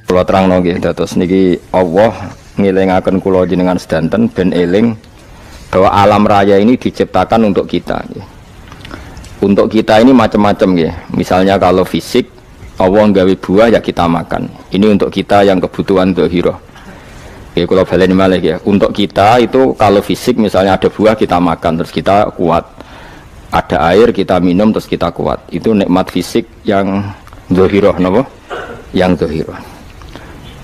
Kula terangno nggih dados niki Allah ngelingaken kula jenengan sedanten ben eling bahwa alam raya ini diciptakan untuk kita nggih. Untuk kita ini macam-macam nggih. Misalnya kalau fisik Allah nggawe buah ya kita makan. Ini untuk kita yang kebutuhan dzahirah. Nggih kula baleni malih ya. Untuk kita itu kalau fisik misalnya ada buah kita makan terus kita kuat. Ada air kita minum terus kita kuat. Itu nikmat fisik yang dzahirah napa? Yang dzahirah.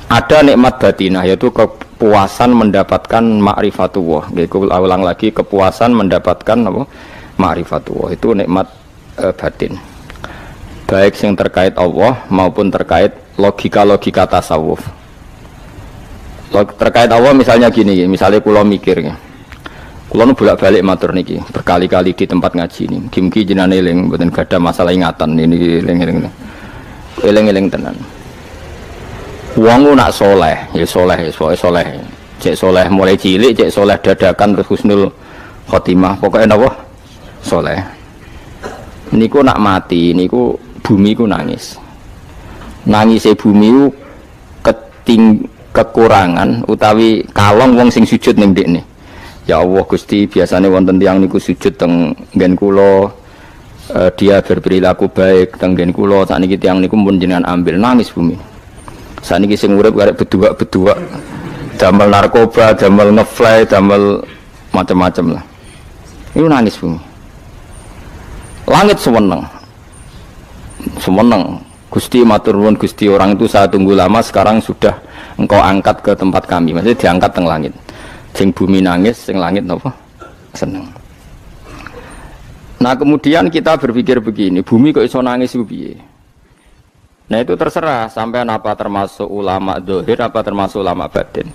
Ada nikmat batinah yaitu kepuasan mendapatkan ma'rifatullah. Aku ulang lagi, kepuasan mendapatkan apa? Ma'rifatullah. Itu nikmat batin. Baik yang terkait Allah maupun terkait logika-logika tasawuf. Terkait Allah misalnya gini, misalnya kula mikirnya. Kula nu bolak-balik matur niki berkali-kali di tempat ngaji ini. Mugi-mugi jenengan eling mboten gadah masalah ingatan ini eling-eling. Eling-eling tenan. Wong nak soleh, ya soleh, soleh. Cek soleh mulai cilik, cek soleh dadakan terus husnul khotimah. Pokoknya napa? Soleh. Niku nak mati, niku bumi ku nangis. Nangise bumi ku kekurangan utawi kalong wong sing sujud ning ndekne. Ya Allah Gusti, biasane wonten tiyang niku sujud teng nggen kula, dia berperilaku baik teng nggen kula, sakniki tiyang niku pun jenengan ambil, nangis bumi. Saniki sing urip karek bedua-bedua, damel narkoba, damel ngefly, damel macam-macam lah. Itu nangis bumi. Langit seweneng. Seweneng. Gusti matur nuwun Gusti, orang itu saya tunggu lama, sekarang sudah engkau angkat ke tempat kami. Maksudnya diangkat teng langit. Sing bumi nangis, sing langit napa? Seneng. Nah, kemudian kita berpikir begini, bumi kok iso nangis ku piye? Nah itu terserah sampean apa termasuk ulama zahir apa termasuk ulama batin.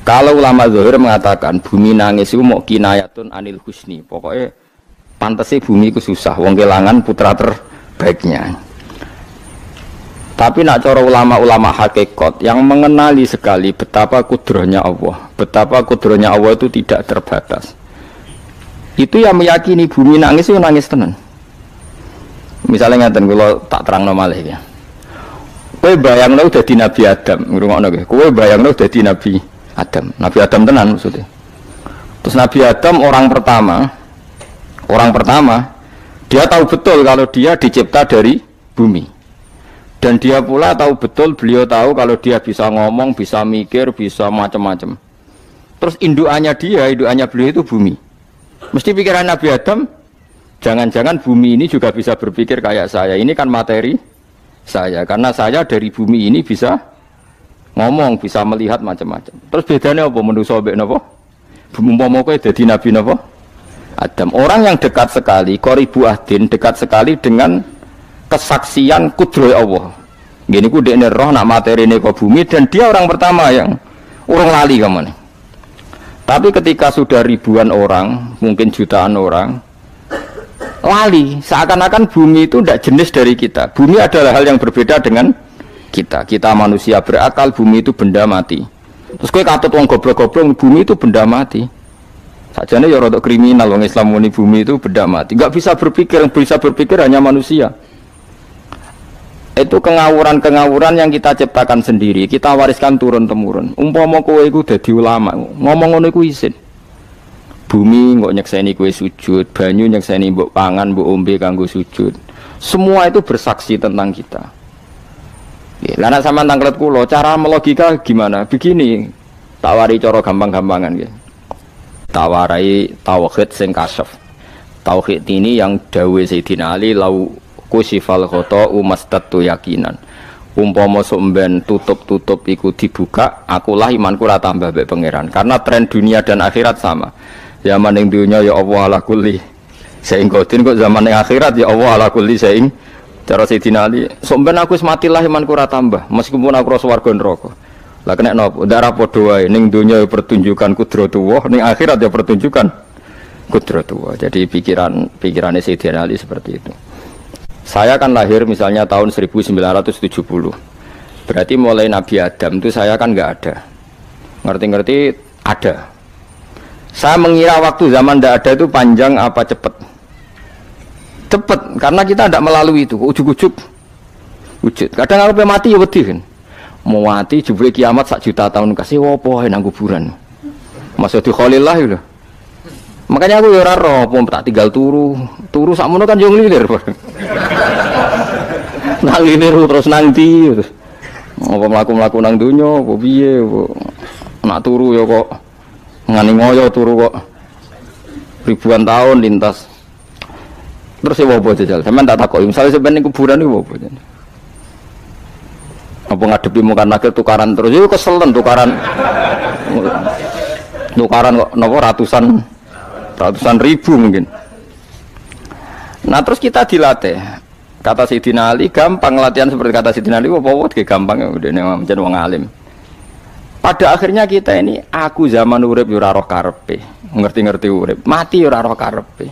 Kalau ulama zahir mengatakan bumi nangis itu mau kinayatun anil husni, pokoknya pantese bumi itu susah, wong kelangan putra terbaiknya. Tapi nak cara ulama-ulama hakikat yang mengenali sekali betapa kudrahnya Allah, betapa kudrahnya Allah itu tidak terbatas. Itu yang meyakini bumi nangis itu nangis tenan. Misalnya ngaten kula tak terangno malih ya. Kowe bayangno dadi Nabi Adam, ngrungokno nggih. Kowe bayangno dadi Nabi Adam. Nabi Adam tenan maksudnya. Terus Nabi Adam orang pertama dia tahu betul kalau dia dicipta dari bumi. Dan dia pula tahu betul, beliau tahu kalau dia bisa ngomong, bisa mikir, bisa macam-macam. Terus indukannya beliau itu bumi. Mesti pikiran Nabi Adam, jangan-jangan bumi ini juga bisa berpikir kayak saya. Ini kan materi saya, karena saya dari bumi ini bisa ngomong, bisa melihat macam-macam. Terus bedanya apa manusa mbek napa? Umpama kowe dadi nabi napa? Adam. Orang yang dekat sekali, qoribu ahdin, dekat sekali dengan kesaksian kudrah Allah. Gini ku dekne roh nak materine kok bumi dan dia orang pertama yang urung lali kamane. Tapi ketika sudah ribuan orang, mungkin jutaan orang lali, seakan-akan bumi itu tidak jenis dari kita. Bumi adalah hal yang berbeda dengan kita. Kita manusia berakal, bumi itu benda mati. Terus kowe katut wong goblok-goblok, bumi itu benda mati. Sajane ya rada kriminal wong Islam muni bumi itu benda mati. Enggak bisa berpikir, yang bisa berpikir hanya manusia. Itu kengawuran-kengawuran yang kita ciptakan sendiri, kita wariskan turun-temurun. Umpama kowe iku dadi ulama, ngomong ngono iku isin. Bumi kok nyekseni kue sujud, banyu nyekseni mbok pangan, mbok ombe kanggo sujud. Semua itu bersaksi tentang kita. Lah nek sampean tanglet kula, cara melogika gimana? Begini, tawari cara gampang-gampangan nggih. Tawarai tauhid sing kasyaf. Tauhid ini yang dawuh Sayyidina Ali lau kusifal khota'u mastatu yakinan. Umpama somben tutup-tutup iku dibuka, akulah imanku ora tambah mbek pangeran. Karena tren dunia dan akhirat sama. Zaman yang dunia ya Allah ala kulli saing kodin, kok zaman yang akhirat ya Allah ala kulli saing. Cara Sayyidina Ali, somben aku wis mati lah imanku ora tambah meskipun aku ora swarga neraka. Lah kena napa? Ndak padha wae ning dunia ya pertunjukan kudratullah, ning akhirat ya pertunjukan kudratullah. Jadi pikirannya Sayyidina Ali seperti itu. Saya kan lahir misalnya tahun 1970. Berarti mulai Nabi Adam itu saya kan nggak ada. Ngerti-ngerti ada. Saya mengira waktu zaman tidak ada itu panjang apa cepat? Cepat, karena kita tidak melalui itu, ujuk-ujuk wujud. Kadang kalau mati ya wedi kan. mau mati jebule kiamat 1 juta tahun kasih opo nang kuburan. Maksud di Khalillah lho. Makanya aku ya ora roh, tak tinggal turu sakmono kan yo nglilir. Nang nglilir terus nang ndi terus. Apa mlaku-mlaku nang donya apa piye nak turu ya kok ngani ngoyo turu kok ribuan tahun lintas. Terus ya apa jajal? Sampeyan tak takoki, misale sampeyan ning kuburan iku apa? Apa ngadepi muka nakil tukaran terus itu keselen tukaran kok napa ratusan ribu mungkin. Nah terus kita dilatih kata Sayyidina Ali gampang latihan seperti kata Sayyidina Ali apa gampang udah menjadi wong alim. Pada akhirnya kita ini aku zaman urip yo ora roh karepe ngerti-ngerti urip mati yo ora roh karepe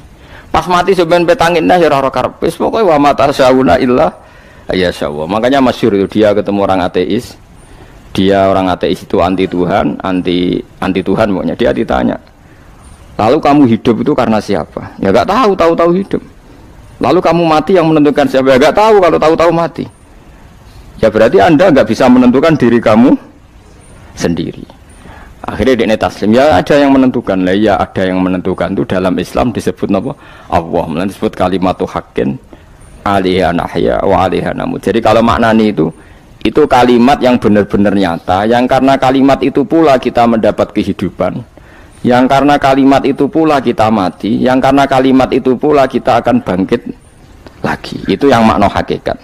pas mati sampean petangin dah yo ora roh karepe pokoke wa mata sauna illa ya syawah. Makanya masyhur itu dia ketemu orang ateis. Dia orang ateis itu anti Tuhan, anti Tuhan pokoknya. Dia ditanya, lalu kamu hidup itu karena siapa? Ya enggak tahu hidup. Lalu kamu mati yang menentukan siapa? Ya enggak tahu, kalau tahu mati. Ya berarti Anda enggak bisa menentukan diri kamu sendiri. Akhirnya dia taslim, ya ada yang menentukan. Lah ya ada yang menentukan itu dalam Islam disebut apa? Allah, disebut kalimatu haqqin alaiha nahya wa alaiha namut. Jadi kalau maknanya itu kalimat yang benar-benar nyata, yang karena kalimat itu pula kita mendapat kehidupan, yang karena kalimat itu pula kita mati, yang karena kalimat itu pula kita akan bangkit lagi. Itu yang makna hakikat.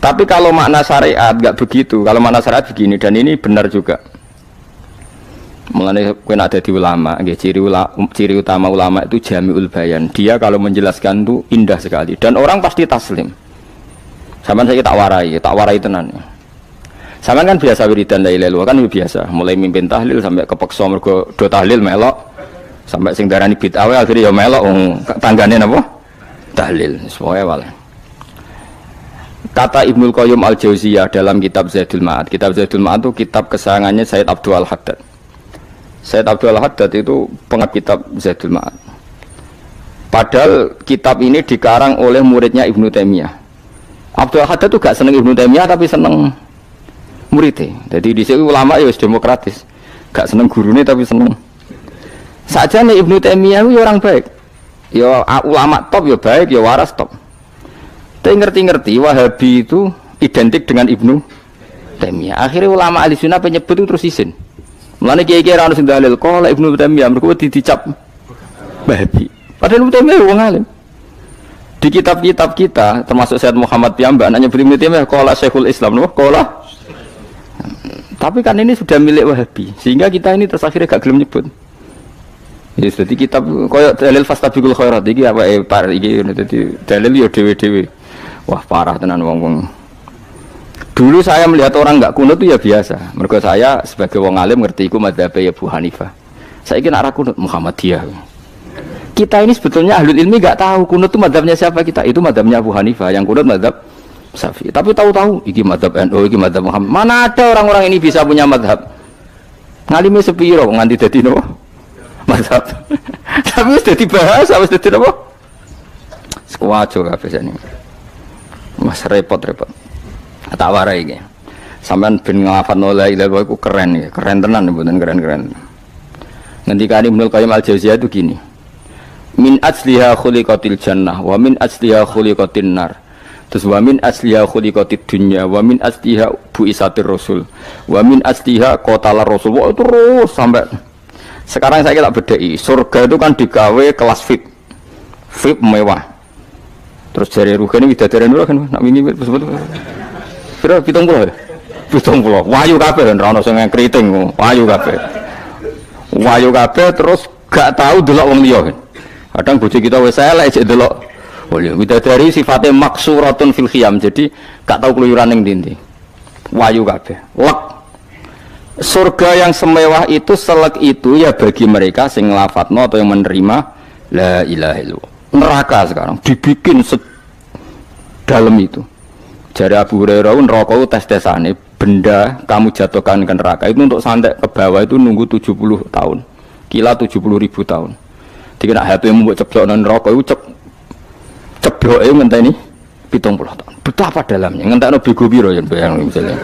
Tapi kalau makna syariat enggak begitu. Kalau makna syariat begini, dan ini benar juga. Mengenai kena ada di ulama, ciri utama ulama itu jami'ul bayan. Dia kalau menjelaskan itu indah sekali dan orang pasti taslim. Sampeyan saya tak warai tenan. Sampeyan kan biasa wiridan la ilaha illallah kan biasa, mulai mimpin tahlil sampai kepeksa mergo do tahlil melok, sampai sing darani bid'ah akhirnya ya melok tanggane napa? Tahlil. Semoga wal. Kata Ibnul Qayyim Al-Jauziyah dalam kitab Zadul Ma'ad. Kitab Zadul Ma'ad itu kitab kesayangannya Sayyid Abdul Haddad. Sayyid Abdul Haddad itu pengarang kitab Zadul Ma'ad. Padahal kitab ini dikarang oleh muridnya Ibnu Taimiyah. Abdul Haddad itu gak seneng Ibnu Taimiyah tapi seneng muridnya. Jadi di sini ulama ya demokratis. Gak seneng gurunya tapi seneng. Saja nih Ibnu Taimiyah itu orang baik. Ya ulama top ya baik, ya waras top. Tapi ngerti-ngerti Wahabi itu identik dengan Ibnu Taimiyah. Akhirnya ulama ahli sunnah penyebut itu terus isin. Mulane kiai-kiai ra ono sing dalil kok Ibnu Taimiyah mergo dicap Wahabi. Padahal Ibnu Taimiyah wong alim. Di kitab-kitab kita termasuk Syekh Muhammad Piyambak nanya Ibnu Taimiyah qala Syekhul Islam no qala. Tapi kan ini sudah milik Wahabi sehingga kita ini terus akhirnya gak gelem nyebut. Ya jadi kitab koyo dalil fastabiqul khairat iki apa par iki dadi dalil yo dhewe-dhewe. Wah parah tenan wong-wong. Dulu saya melihat orang enggak kunut itu ya biasa. Mergo saya sebagai wong alim ngerti iku madzhab Abu Hanifah. Saiki nek ora kunut Muhammadiyah. Kita ini sebetulnya ahlul ilmi enggak tahu kunut itu madzhabnya siapa kita. Itu madzhabnya Abu Hanifah, yang kunut madzhab Syafi'i. Tapi tahu-tahu iki madzhab NU, iki madzhab Muhammad. Mana ada orang-orang ini bisa punya madzhab? Ngalime sepiro nganti dadi napa? Madzhab. Tapi wis dadi bahasa, wis dadi napa? Sekuajo kabeh sene. Mas repot-repot. Tak warai iki. Sampeyan ben nglafadzno la ilaha illallah iku keren ya, keren tenan mboten keren-keren. Ngendikane Ibnu Qayyim Al-Jauziyah itu gini. Min asliha khuliqatil jannah wa min asliha khuliqatin nar. Terus wa min asliha khuliqatid dunya wa min asliha buisatir rasul wa min asliha qatalar rasul. Wah terus sampai sekarang saya tak bedai. Surga itu kan digawe kelas VIP. VIP mewah. Terus jari Ruhani widadari dulu kan nak wingi sebut. Piro 70 ya? 70. Wayu kabeh ora ono sing kriting, wayu kabeh. Wayu kabeh terus gak tahu delok wong liya. Kadang bojo kita wis elek jek delok. Oh ya widadari sifatnya maksuratun fil khiyam. Jadi gak tahu keluyuran ning ndi. Wayu kabeh. Lek. Surga yang semewah itu selek itu ya bagi mereka sing nglafatno atau yang menerima la ilaha illallah. Neraka sekarang dibikin dalam itu. Jari Abu Hurairah neraka itu tes-tesane benda kamu jatuhkan ke neraka itu untuk santai ke bawah itu nunggu 70 tahun. Kila 70.000 tahun. Dikira HP mu mbok ceblokno neraka itu cebloke ngenteni 70 tahun. Betapa dalamnya. Ngentekno bego piro ya bayang misalnya.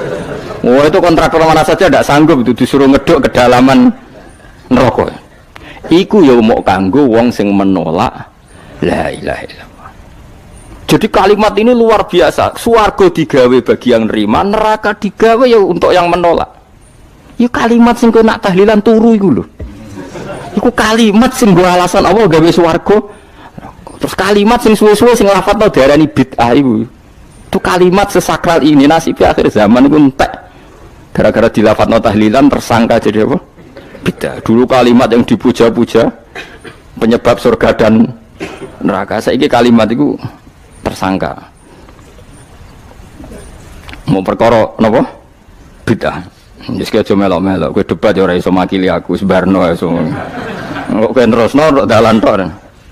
Oh itu kontraktor mana saja tidak sanggup itu disuruh ngeduk kedalaman neraka. Iku ya mau kanggo wong sing menolak la ilaha illallah. Jadi kalimat ini luar biasa. Swarga digawe bagi yang nerima, neraka digawe ya untuk yang menolak. Ya kalimat sing kowe nak tahlilan turu iku lho. Iku kalimat sing go alasan apa gawe swarga. Terus kalimat sing suwe-suwe sing lafadzno diarani bid'ah iku. Itu kalimat sesakral ini nasibnya akhir zaman iku entek. Gara-gara dilafadzno tahlilan tersangka jadi apa? Bid'ah. Dulu kalimat yang dipuja-puja penyebab surga dan neraka. Saiki kalimat itu tersangka. Mau perkara napa? Bid'ah. Wis aja melok-melok, kowe debat ya ora iso makili aku, sebarno iso. Kok kowe terusno dalan tok.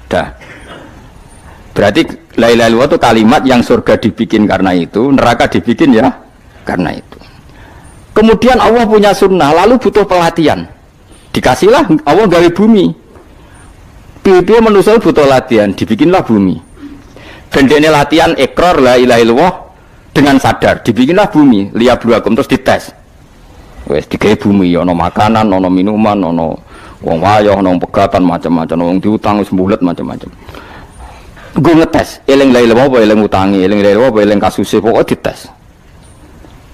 Dah. Berarti la ilaha illallah itu kalimat yang surga dibikin karena itu, neraka dibikin ya karena itu. Kemudian Allah punya sunnah, lalu butuh pelatihan. Dikasihlah Allah gawe bumi. Piye-piye manusia butuh latihan, dibikinlah bumi. Bendene latihan ikrar la ilaha illallah dengan sadar, dibikinlah bumi, liyabluwakum terus dites. Wes digawe bumi, ana makanan, ana minuman, ana wong wayah, ana pegatan macam-macam, wong diutang wis mbulet macam-macam. Gue ngetes, eling la ilaha illallah apa eling utangi, eling la ilaha illallah apa eling kasuse, pokoknya dites.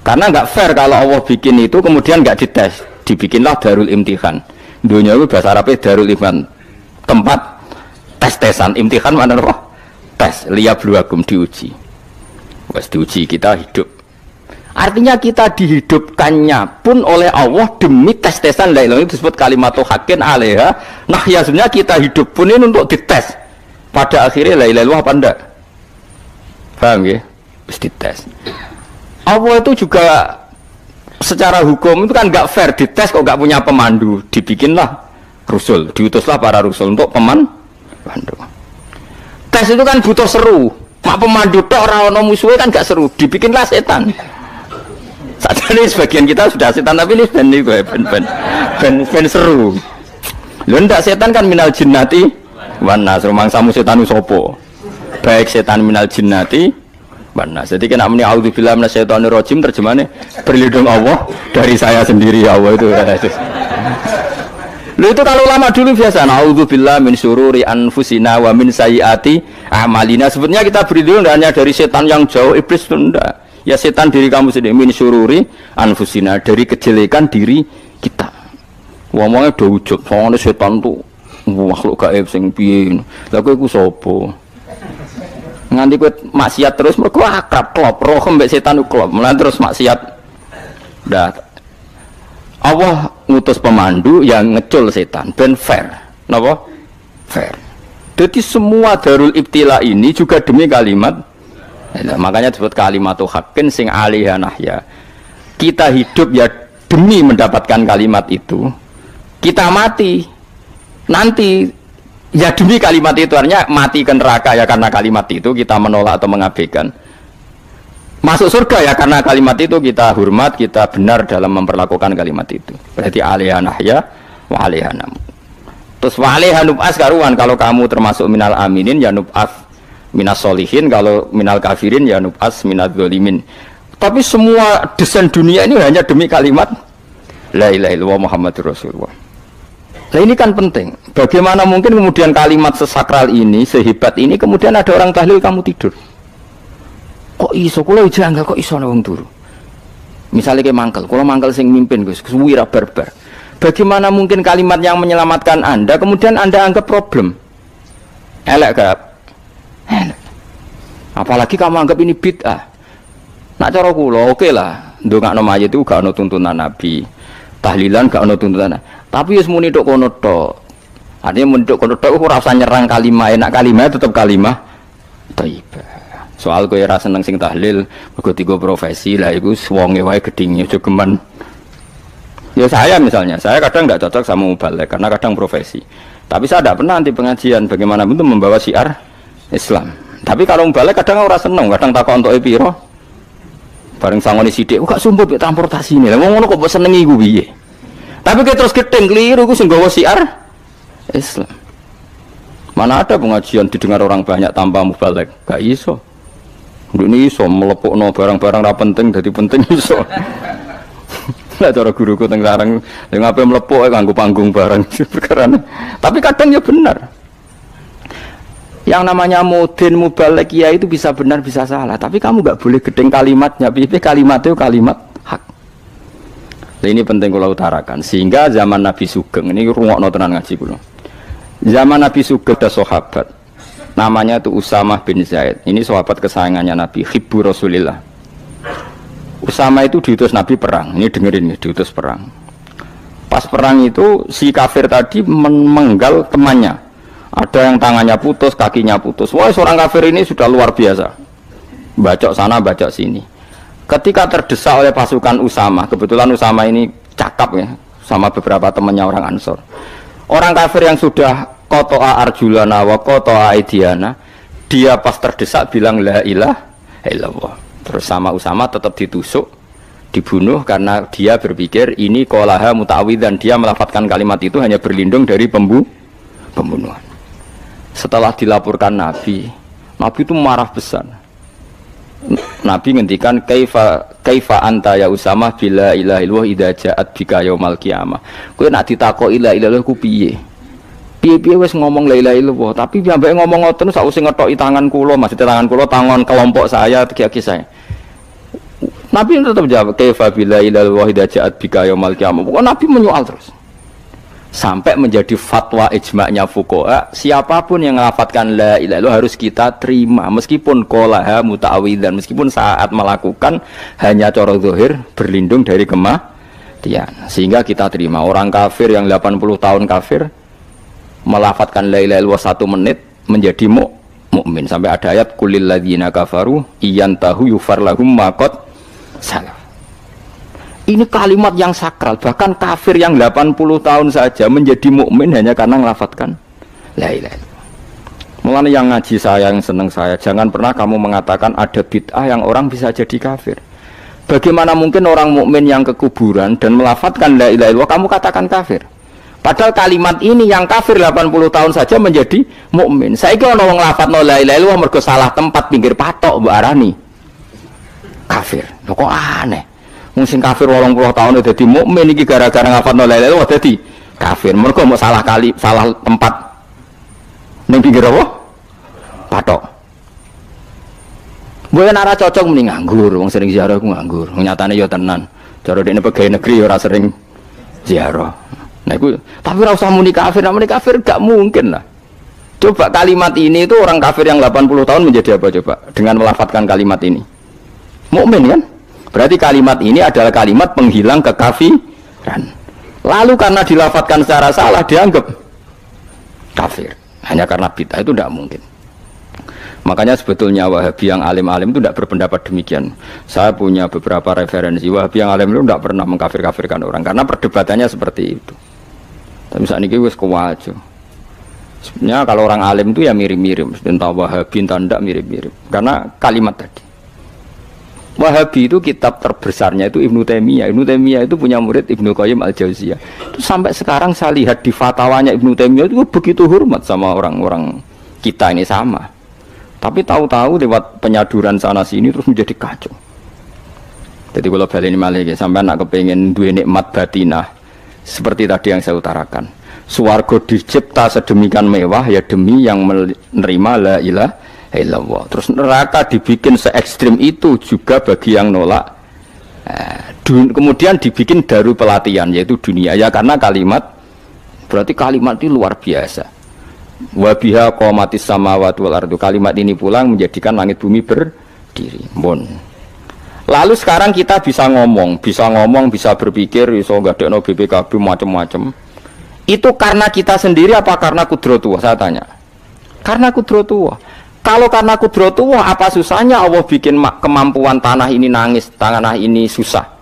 Karena nggak fair kalau Allah bikin itu kemudian nggak dites, dibikinlah darul imtihan. Dunia itu bahasa Arabnya darul imtihan, tempat tes-tesan. Imtihan mana apa? Tes, liyabluwakum, diuji. Wes diuji kita hidup. Artinya kita dihidupkannya pun oleh Allah demi tes-tesan la ilaha itu disebut kalimatu haqqin alaiha. Nah ya sebenarnya kita hidup pun ini untuk dites. Pada akhirnya la ilaha illallah apa enggak? Paham ya? Terus dites. Allah itu juga secara hukum itu kan nggak fair, dites kok nggak punya pemandu, dibikinlah rusul, diutuslah para rusul untuk pemandu. Tes itu kan butuh seru, mak pemandu tok ora ono musuhe kan gak seru, dibikinlah setan. Saat ini sebagian kita sudah setan tapi ini ben seru. Lho ndak setan kan minal jinnati wan nas, rumangsamu setan usopo. Baik setan minal jinnati wan nas. Jadi kena muni auzubillahi minasyaitonir rajim terjemahnya berlindung Allah dari saya sendiri Allah itu. Lho itu kalau lama dulu biasa naudzubillah min syururi anfusina wa min sayyiati a'malina. Sebetulnya kita berlindung hanya dari setan yang jauh, iblis itu enggak. Ya setan diri kamu sendiri, min syururi anfusina, dari kejelekan diri kita. Ngomongnya do ujug, soalnya setan tuh makhluk gaib sing piye. Lah kowe iku sapa? Nganti kowe maksiat terus mergo akrab klop, roh mbek setan ku klop. Mulane terus maksiat. Dah Allah ngutus pemandu yang ngecul setan ben fair. Napa? Fair. Jadi semua darul ibtila ini juga demi kalimat. Nah, makanya disebut kalimatu haqqin sing alaiha nahya. Kita hidup ya demi mendapatkan kalimat itu. Kita mati nanti ya demi kalimat itu, artinya mati ke neraka ya karena kalimat itu kita menolak atau mengabaikan. Masuk surga ya karena kalimat itu kita hormat, kita benar dalam memperlakukan kalimat itu. Berarti alaiha nahya wa alaiha namu. Terus wa alaiha nub'as karuan, kalau kamu termasuk minal aminin ya nub'as minas solihin, kalau minal kafirin ya nub'as minal zolimin. Tapi semua desain dunia ini hanya demi kalimat la ilaha illallah Muhammadur Rasulullah. Nah ini kan penting. Bagaimana mungkin kemudian kalimat sesakral ini, sehebat ini, kemudian ada orang tahlil kamu tidur. Kok iso kula janggal kok iso wong turu. Misalnya kayak mangkel, kalau mangkel sing mimpin Gus, suwira barbar. Bagaimana mungkin kalimat yang menyelamatkan Anda kemudian Anda anggap problem? Elek gak? Elek. Apalagi kamu anggap ini bid'ah. Nak cara kula oke lah, ndongakno mayit itu gak ono tuntunan Nabi. Tahlilan gak ono tuntunan. Tapi wis muni tok kono tok. Artinya muni tok kono tok ora usah nyerang kalimah, enak kalimah tetap kalimah thayyibah. Soal kowe ora seneng sing tahlil mergo tiga profesi lah iku wonge wae gedhinge aja geman. Ya saya misalnya, saya kadang enggak cocok sama mubalek karena kadang profesi. Tapi saya tidak pernah anti pengajian bagaimana untuk membawa syiar Islam. Tapi kalau mubalek kadang ora seneng, kadang takok entuk piro. Bareng sangone sithik, kok sumpah mek transportasi ini. Lah wong ngono kok mbok senengi iku piye? Tapi kowe terus gedeng keliru iku sing nggawa syiar Islam. Mana ada pengajian didengar orang banyak tanpa mubalek? Gak iso. Ini iso melepukno barang-barang ra penting dadi penting iso. Lah cara guruku teng sareng lha ngape mlepuk kanggo panggung barang perkara. Tapi kadang ya benar. Yang namanya mudin mubalek ya itu bisa benar bisa salah, tapi kamu nggak boleh gedeng kalimatnya. Kalimat itu kalimat hak. Nah, ini penting kalau utarakan. Sehingga zaman Nabi Sugeng ini rungokno tenan ngaji kula. Zaman Nabi Sugeng ada sahabat namanya itu Usamah bin Zaid. Ini sahabat kesayangannya Nabi, hibbu Rasulillah. Usama itu diutus Nabi perang. Ini dengerin ya, diutus perang. Pas perang itu si kafir tadi menggal temannya. Ada yang tangannya putus, kakinya putus. Wah, seorang kafir ini sudah luar biasa. Bacok sana, bacok sini. Ketika terdesak oleh pasukan Usama, kebetulan Usama ini cakap ya, sama beberapa temannya orang Ansor. Orang kafir yang sudah kotoa arjulana wa kotoa aidiana, dia pas terdesak bilang la ilaha illallah. Terus sama Usama tetap ditusuk, dibunuh karena dia berpikir ini qolaha muta'awwidzan, dia melafadzkan kalimat itu hanya berlindung dari pembunuhan. Setelah dilaporkan Nabi itu marah besar. Nabi ngendikan kaifa anta ya Usamah bila ilaha illallah idza ja'at bika yaumal qiyamah. Kowe nak ditakoki la ilaha illallah ku piye? Piye-piye wis ngomong la ilaha illallah, tapi ambek ngomong ngoten sakwise ngethoki tangan kula, maksudnya tangan kula tangan kelompok saya, kaki saya. Nabi tetap jawab kaifa bila ilaha illallah idza ja'at bika yaumal qiyamah. Pokoknya Nabi menyoal terus. Sampai menjadi fatwa ijma'nya fuqaha, siapapun yang melafatkan la ilaha illallah harus kita terima meskipun qolaha muta'awwidzan, meskipun saat melakukan hanya cara zahir berlindung dari kematian, sehingga kita terima. Orang kafir yang 80 tahun kafir melafatkan la ilaha illallah 1 menit menjadi mukmin. Sampai ada ayat kulil ladzina kafaru iyantahu yufar lahum ma qad salaf. Ini kalimat yang sakral, bahkan kafir yang 80 tahun saja menjadi mukmin hanya karena melafatkan la ilaha illallah. Mulanya yang ngaji saya, yang senang saya, jangan pernah kamu mengatakan ada bid'ah yang orang bisa jadi kafir. Bagaimana mungkin orang mukmin yang ke kuburan dan melafatkan la ilaha illallah kamu katakan kafir? Padahal kalimat ini yang kafir 80 tahun saja menjadi mukmin. Saiki ana wong nglafatno la ilaha illallah mergo salah tempat pinggir patok mbok arani kafir. Lho kok aneh. Mungkin kafir 80 tahun udah di mukmin iki gara-gara ngafalno la ilaha illallah dadi kafir. Mergo mau salah tempat ning pinggir apa? Patok. Boyo ora cocok muni nganggur, wong sering ziarah ku nganggur. Nyatane ya tenan. Cara dekne pegawai negeri ora sering ziarah. Nah iku tapi ora usah muni kafir, muni kafir gak mungkin lah. Coba kalimat ini itu orang kafir yang 80 tahun menjadi apa coba dengan melafatkan kalimat ini? Mukmin kan? Berarti kalimat ini adalah kalimat penghilang kekafiran. Lalu karena dilafatkan secara salah dianggap kafir. Hanya karena bid'ah itu tidak mungkin. Makanya sebetulnya Wahabi yang alim-alim itu tidak berpendapat demikian. Saya punya beberapa referensi Wahabi yang alim itu tidak pernah mengkafir-kafirkan orang karena perdebatannya seperti itu. Tapi saat ini wis kuwajo. Sebenarnya kalau orang alim itu ya mirip-mirip, entah Wahabi entah tidak mirip-mirip. Karena kalimat tadi. Wahabi itu kitab terbesarnya itu Ibnu Taimiyah. Ibnu Taimiyah itu punya murid Ibnu Qayyim Al-Jauziyah. Itu sampai sekarang saya lihat di fatwanya Ibnu Taimiyah itu begitu hormat sama orang-orang kita ini sama. Tapi tahu-tahu lewat penyaduran sana sini terus menjadi kacau. Jadi kalau balik ini malah sampai nak kepengen dua nikmat batinah seperti tadi yang saya utarakan. Swarga dicipta sedemikian mewah ya demi yang menerima la ilaha illallah. Terus neraka dibikin se ekstrim itu juga bagi yang nolak. Kemudian dibikin daru pelatihan yaitu dunia ya karena kalimat berarti kalimat ini luar biasa. Wa biha qamatis samawati wal ardu. Kalimat ini pulang menjadikan langit bumi berdiri. Lalu sekarang kita bisa ngomong, bisa berpikir, bisa ngadekno BPKB macam-macam. Itu karena kita sendiri apa karena kudratullah? Saya tanya. Karena kudratullah. Kalau karena kudratullah, apa susahnya Allah bikin kemampuan tanah ini nangis, tanah ini susah.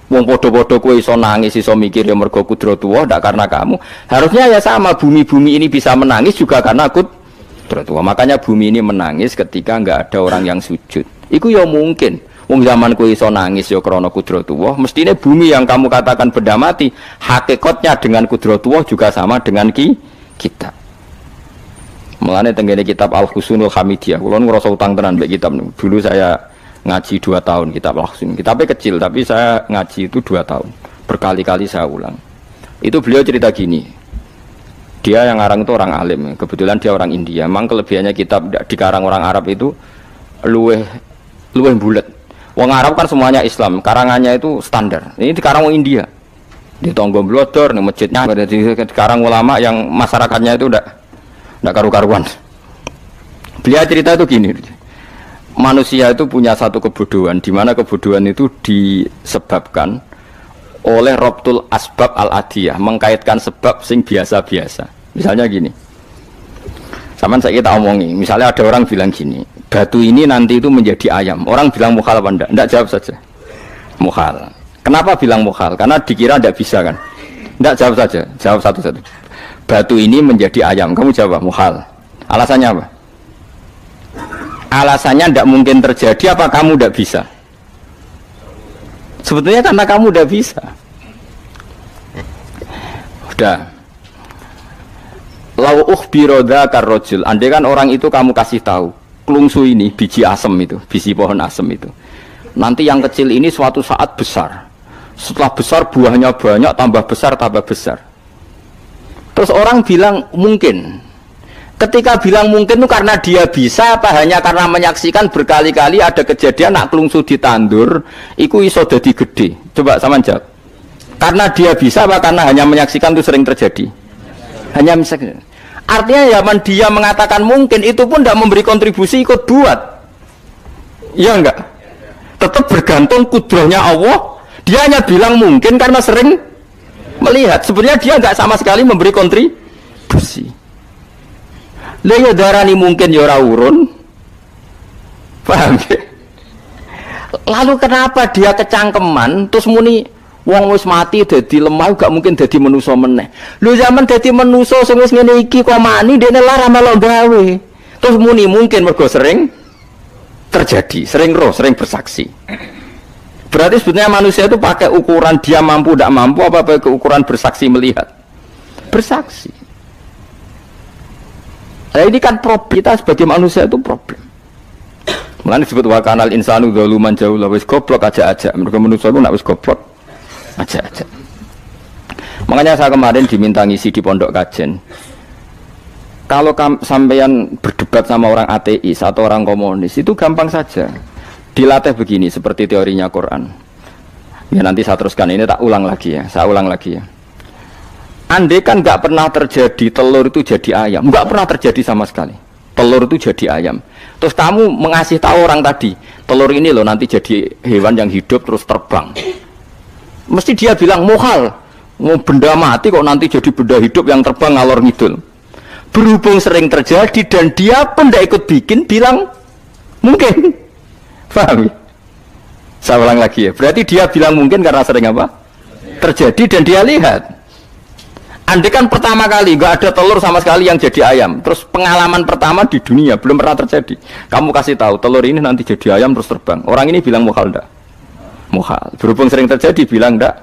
Wong podo-podo kowe iso nangis, iso mikir ya mergo kudratullah, ndak karena kamu. Harusnya ya sama, bumi-bumi ini bisa menangis juga karena kudratullah. Makanya bumi ini menangis ketika enggak ada orang yang sujud. Iku ya mungkin. Wong zaman kowe iso nangis ya krana kudratullah, mestine bumi yang kamu katakan benda mati, hakikatnya dengan kudratullah juga sama dengan kita. Mulane tenggene kitab Al-Husunul Hamidiyah, kula ngrasa utang tenan mbek kitab niku. Dulu saya ngaji 2 tahun kitab Al-Husun. Kitabnya kecil tapi saya ngaji itu 2 tahun. Berkali-kali saya ulang. Itu beliau cerita gini. Dia yang ngarang itu orang alim, kebetulan dia orang India. Memang kelebihannya kitab dikarang orang Arab itu luweh bulet. Wong Arab kan semuanya Islam, karangannya itu standar. Ini dikarang wong India. Di Tonggo Blodor, di masjidnya, dikarang ulama yang masyarakatnya itu udah karu-karuan. Beliau cerita itu gini, manusia itu punya satu kebodohan, di mana kebodohan itu disebabkan oleh robtul asbab al-adiyah, mengkaitkan sebab sing biasa-biasa. Misalnya gini, sama saya kita omongi, misalnya ada orang bilang gini, batu ini nanti itu menjadi ayam. Orang bilang mukhal apa enggak? Enggak, jawab saja. Mukhal. Kenapa bilang mukhal? Karena dikira enggak bisa kan? Enggak, jawab saja. Jawab satu-satu. Batu ini menjadi ayam. Kamu jawab mukhal. Alasannya apa? Alasannya enggak mungkin terjadi apa kamu enggak bisa? Sebetulnya karena kamu enggak bisa. Udah. Lau ukhbiro dzakar rajul. Andai kan orang itu kamu kasih tahu, klungsu ini biji asem itu, biji pohon asem itu. Nanti yang kecil ini suatu saat besar. Setelah besar buahnya banyak, tambah besar, tambah besar. Terus orang bilang mungkin. Ketika bilang mungkin itu karena dia bisa apa hanya karena menyaksikan berkali-kali ada kejadian nak klungsu ditandur, iku iso dadi gede. Coba sama jawab. Karena dia bisa apa karena hanya menyaksikan itu sering terjadi? Hanya misalnya. Artinya zaman dia mengatakan mungkin itu pun tidak memberi kontribusi ikut buat. Iya enggak? Tetap bergantung kudrahnya Allah. Dia hanya bilang mungkin karena sering melihat. Sebenarnya dia enggak sama sekali memberi kontribusi. Lha darani mungkin ya ora urun. Paham ya? Lalu kenapa dia kecangkeman terus muni wong wis mati dadi lemah gak mungkin dadi manusa meneh. Lho zaman dadi manusa sing wis ngene iki kok mani dene lara melok gawe. Terus muni mungkin mergo sering terjadi, sering roh, sering bersaksi. Berarti sebetulnya manusia itu pakai ukuran dia mampu tidak mampu apa pakai ukuran bersaksi melihat. Bersaksi. Nah ini kan problem kita sebagai manusia itu problem. Mulane disebut wa kanal insanu dzaluman jahula wis goblok aja-aja. Mergo manusia itu nak wis goblok aja-aja. Makanya saya kemarin diminta ngisi di pondok kajen. Kalau sampean berdebat sama orang ateis atau orang komunis itu gampang saja. Dilatih begini seperti teorinya Quran. Ya nanti saya teruskan ini tak ulang lagi ya. Saya ulang lagi ya. Andai kan nggak pernah terjadi telur itu jadi ayam, nggak pernah terjadi sama sekali. Telur itu jadi ayam. Terus kamu mengasih tahu orang tadi, telur ini loh nanti jadi hewan yang hidup terus terbang. Mesti dia bilang mukhal, mau benda mati kok nanti jadi benda hidup yang terbang ngalor ngidul. Berhubung sering terjadi dan dia pun tidak ikut bikin, bilang mungkin. Paham ya? Saya ulang lagi ya. Berarti dia bilang mungkin karena sering apa? Terjadi dan dia lihat. Andai kan pertama kali nggak ada telur sama sekali yang jadi ayam, terus pengalaman pertama di dunia belum pernah terjadi. Kamu kasih tahu telur ini nanti jadi ayam terus terbang. Orang ini bilang mukhal enggak? Mukhal. Berhubung sering terjadi bilang enggak?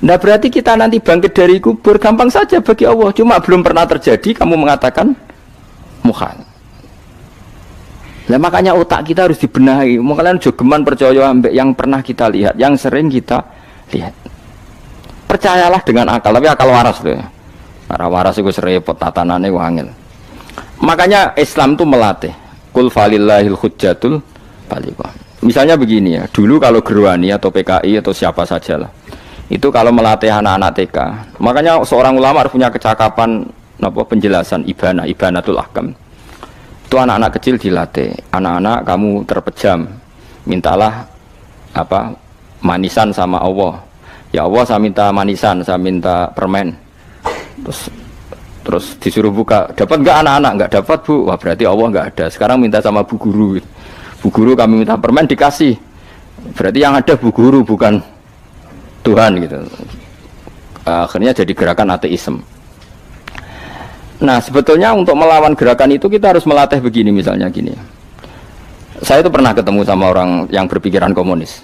Nah berarti kita nanti bangkit dari kubur gampang saja bagi Allah. Cuma belum pernah terjadi kamu mengatakan mukhal. Nah makanya otak kita harus dibenahi. Makanya jogeman percaya ambek yang pernah kita lihat, yang sering kita lihat. Percayalah dengan akal, tapi akal waras deh. Karena waras itu serempet tatanannya wangil. Makanya Islam itu melatih. Kul falillahil hujjatul balighah. Misalnya begini ya, dulu kalau Gerwani atau PKI atau siapa sajalah, itu kalau melatih anak-anak TK, makanya seorang ulama harus punya kecakapan penjelasan ibanatul ahkam. Itu anak-anak kecil dilatih. Anak-anak kamu terpejam, mintalah manisan sama Allah. Ya Allah saya minta manisan, saya minta permen. Terus disuruh buka, dapat enggak anak-anak? Enggak dapat bu. Wah berarti Allah enggak ada. Sekarang minta sama bu guru. Bu guru kami minta permen dikasih. Berarti yang ada bu guru bukan Tuhan gitu. Akhirnya jadi gerakan ateisme. Nah sebetulnya untuk melawan gerakan itu kita harus melatih begini misalnya gini. Saya itu pernah ketemu sama orang yang berpikiran komunis.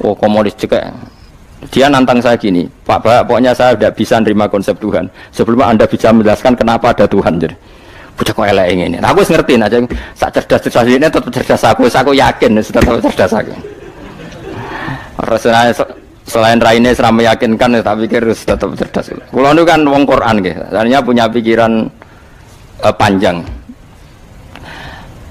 Oh komunis juga. Dia nantang saya gini, Pak, pokoknya saya tidak bisa nerima konsep Tuhan sebelum Anda bisa menjelaskan kenapa ada Tuhan. Jadi, bocah kok elek ini. Nah, aku ngerti aja, sak cerdas ini tetap cerdas aku yakin tetap cerdas aku. Rasanya selain raine seram meyakinkan, tapi pikir tetap cerdas. Kulo itu kan wong Quran nggih, artinya punya pikiran panjang.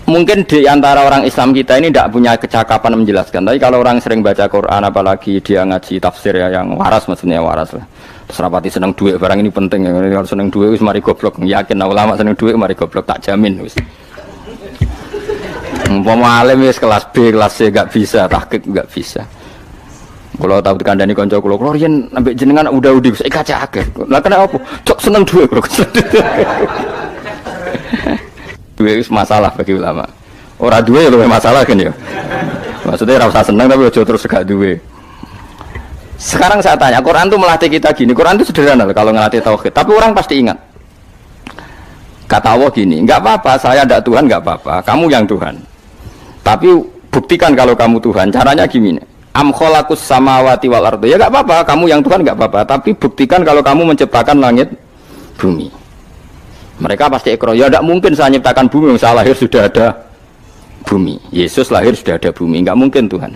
Mungkin di antara orang Islam kita ini tidak punya kecakapan menjelaskan. Tapi kalau orang sering baca Quran, apalagi dia ngaji tafsir ya, yang waras maksudnya waras lah. Terus rapati seneng duit, barang ini penting ya. Kalau seneng duit, mari goblok. Yakin ulama seneng duit, mari goblok, tak jamin. Umpama alim wis kelas B, kelas C gak bisa, tahqiq gak bisa. Kalau tahu kandhani kanca kula riyen ambek jenengan udah bisa kaca akeh. Lah kena apa? Cok seneng duit, Bro. Duit itu masalah bagi ulama. Orang duit lebih masalah kan ya. Maksudnya rasa senang tapi ojo terus gak duit. Sekarang saya tanya, Quran itu melatih kita gini. Quran itu sederhana kalau ngelatih tauhid. Tapi orang pasti ingat. Kata Allah gini, nggak apa-apa, saya tidak Tuhan, nggak apa-apa. Kamu yang Tuhan. Tapi buktikan kalau kamu Tuhan. Caranya gini. Am khalaqus samawati wal ardi. Ya nggak apa-apa, kamu yang Tuhan nggak apa-apa. Tapi buktikan kalau kamu menciptakan langit, bumi. Mereka pasti ikrar, ya tidak mungkin saya menciptakan bumi, saya lahir sudah ada bumi. Yesus lahir sudah ada bumi, nggak mungkin Tuhan.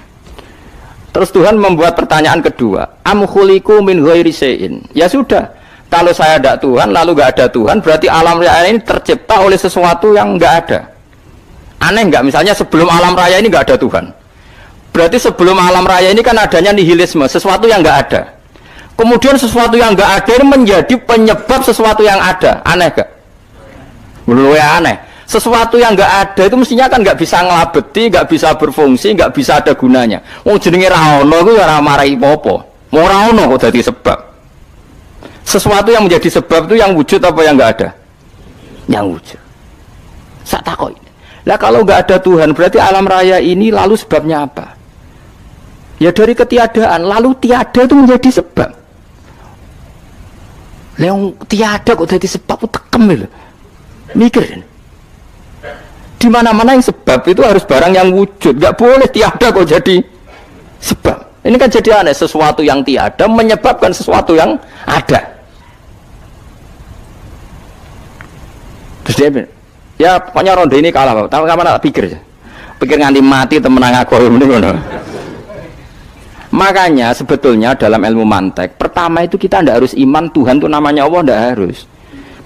Terus Tuhan membuat pertanyaan kedua, am khuliqu min ghairi syai'in. Ya sudah, kalau saya tidak Tuhan, lalu nggak ada Tuhan, berarti alam raya ini tercipta oleh sesuatu yang nggak ada. Aneh nggak? Misalnya sebelum alam raya ini nggak ada Tuhan. Berarti sebelum alam raya ini kan adanya nihilisme, sesuatu yang nggak ada. Kemudian sesuatu yang nggak ada ini menjadi penyebab sesuatu yang ada. Aneh nggak? Menurut aneh, sesuatu yang nggak ada itu mestinya kan nggak bisa ngelabeti, nggak bisa berfungsi, nggak bisa ada gunanya. Mau jenenge raono itu ya marai popo, mau raono kok jadi sebab. Sesuatu yang menjadi sebab itu yang wujud apa yang nggak ada? Yang wujud. Sak takoi. Lah kalau nggak ada Tuhan, berarti alam raya ini lalu sebabnya apa? Ya dari ketiadaan, lalu tiada itu menjadi sebab. Yang tiada kok jadi sebab, tekem lho. Mikir di mana-mana yang sebab itu harus barang yang wujud, nggak boleh tiada kok jadi sebab. Ini kan jadi aneh, sesuatu yang tiada menyebabkan sesuatu yang ada. Terus dia ya pokoknya ronde ini kalah, tahu kapan tak pikir nganti mati temenang aku ini. Makanya sebetulnya dalam ilmu mantek pertama itu kita tidak harus iman Tuhan itu namanya Allah, tidak harus.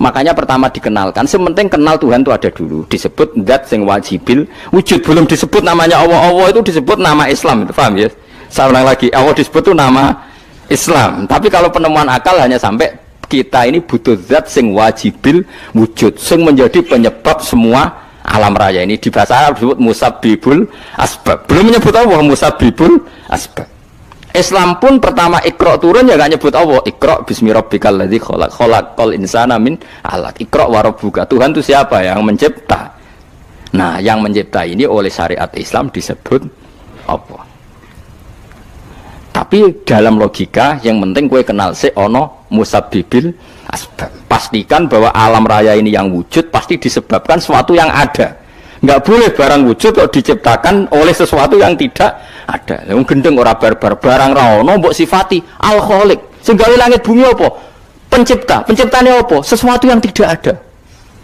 Makanya pertama dikenalkan, sementing kenal Tuhan itu ada dulu. Disebut zat sing wajibil wujud, belum disebut namanya Allah. Allah itu disebut nama Islam, itu paham ya? Saya ulang lagi, Allah disebut itu nama Islam. Tapi kalau penemuan akal hanya sampai kita ini butuh zat sing wajibil wujud, sing menjadi penyebab semua alam raya ini. Di bahasa Arab disebut musabbibul asbab. Belum menyebut Allah musabbibul asbab. Islam pun pertama Iqra turun ya gak nyebut Allah. Iqra bismi rabbikal ladzi khalaqal insana min 'alaq. Iqra wa rabbuka. Tuhan itu siapa? Yang mencipta. Nah, yang mencipta ini oleh syariat Islam disebut Allah. Tapi dalam logika yang penting kowe kenal sik ono musabbibil asbab. Pastikan bahwa alam raya ini yang wujud pasti disebabkan sesuatu yang ada. Nggak boleh barang wujud kok diciptakan oleh sesuatu yang tidak ada. Yang gendeng ora barbar barang ra ono mbok sifati al khaliq. Sing gawe langit bumi apa? Pencipta. Penciptane apa? Sesuatu yang tidak ada.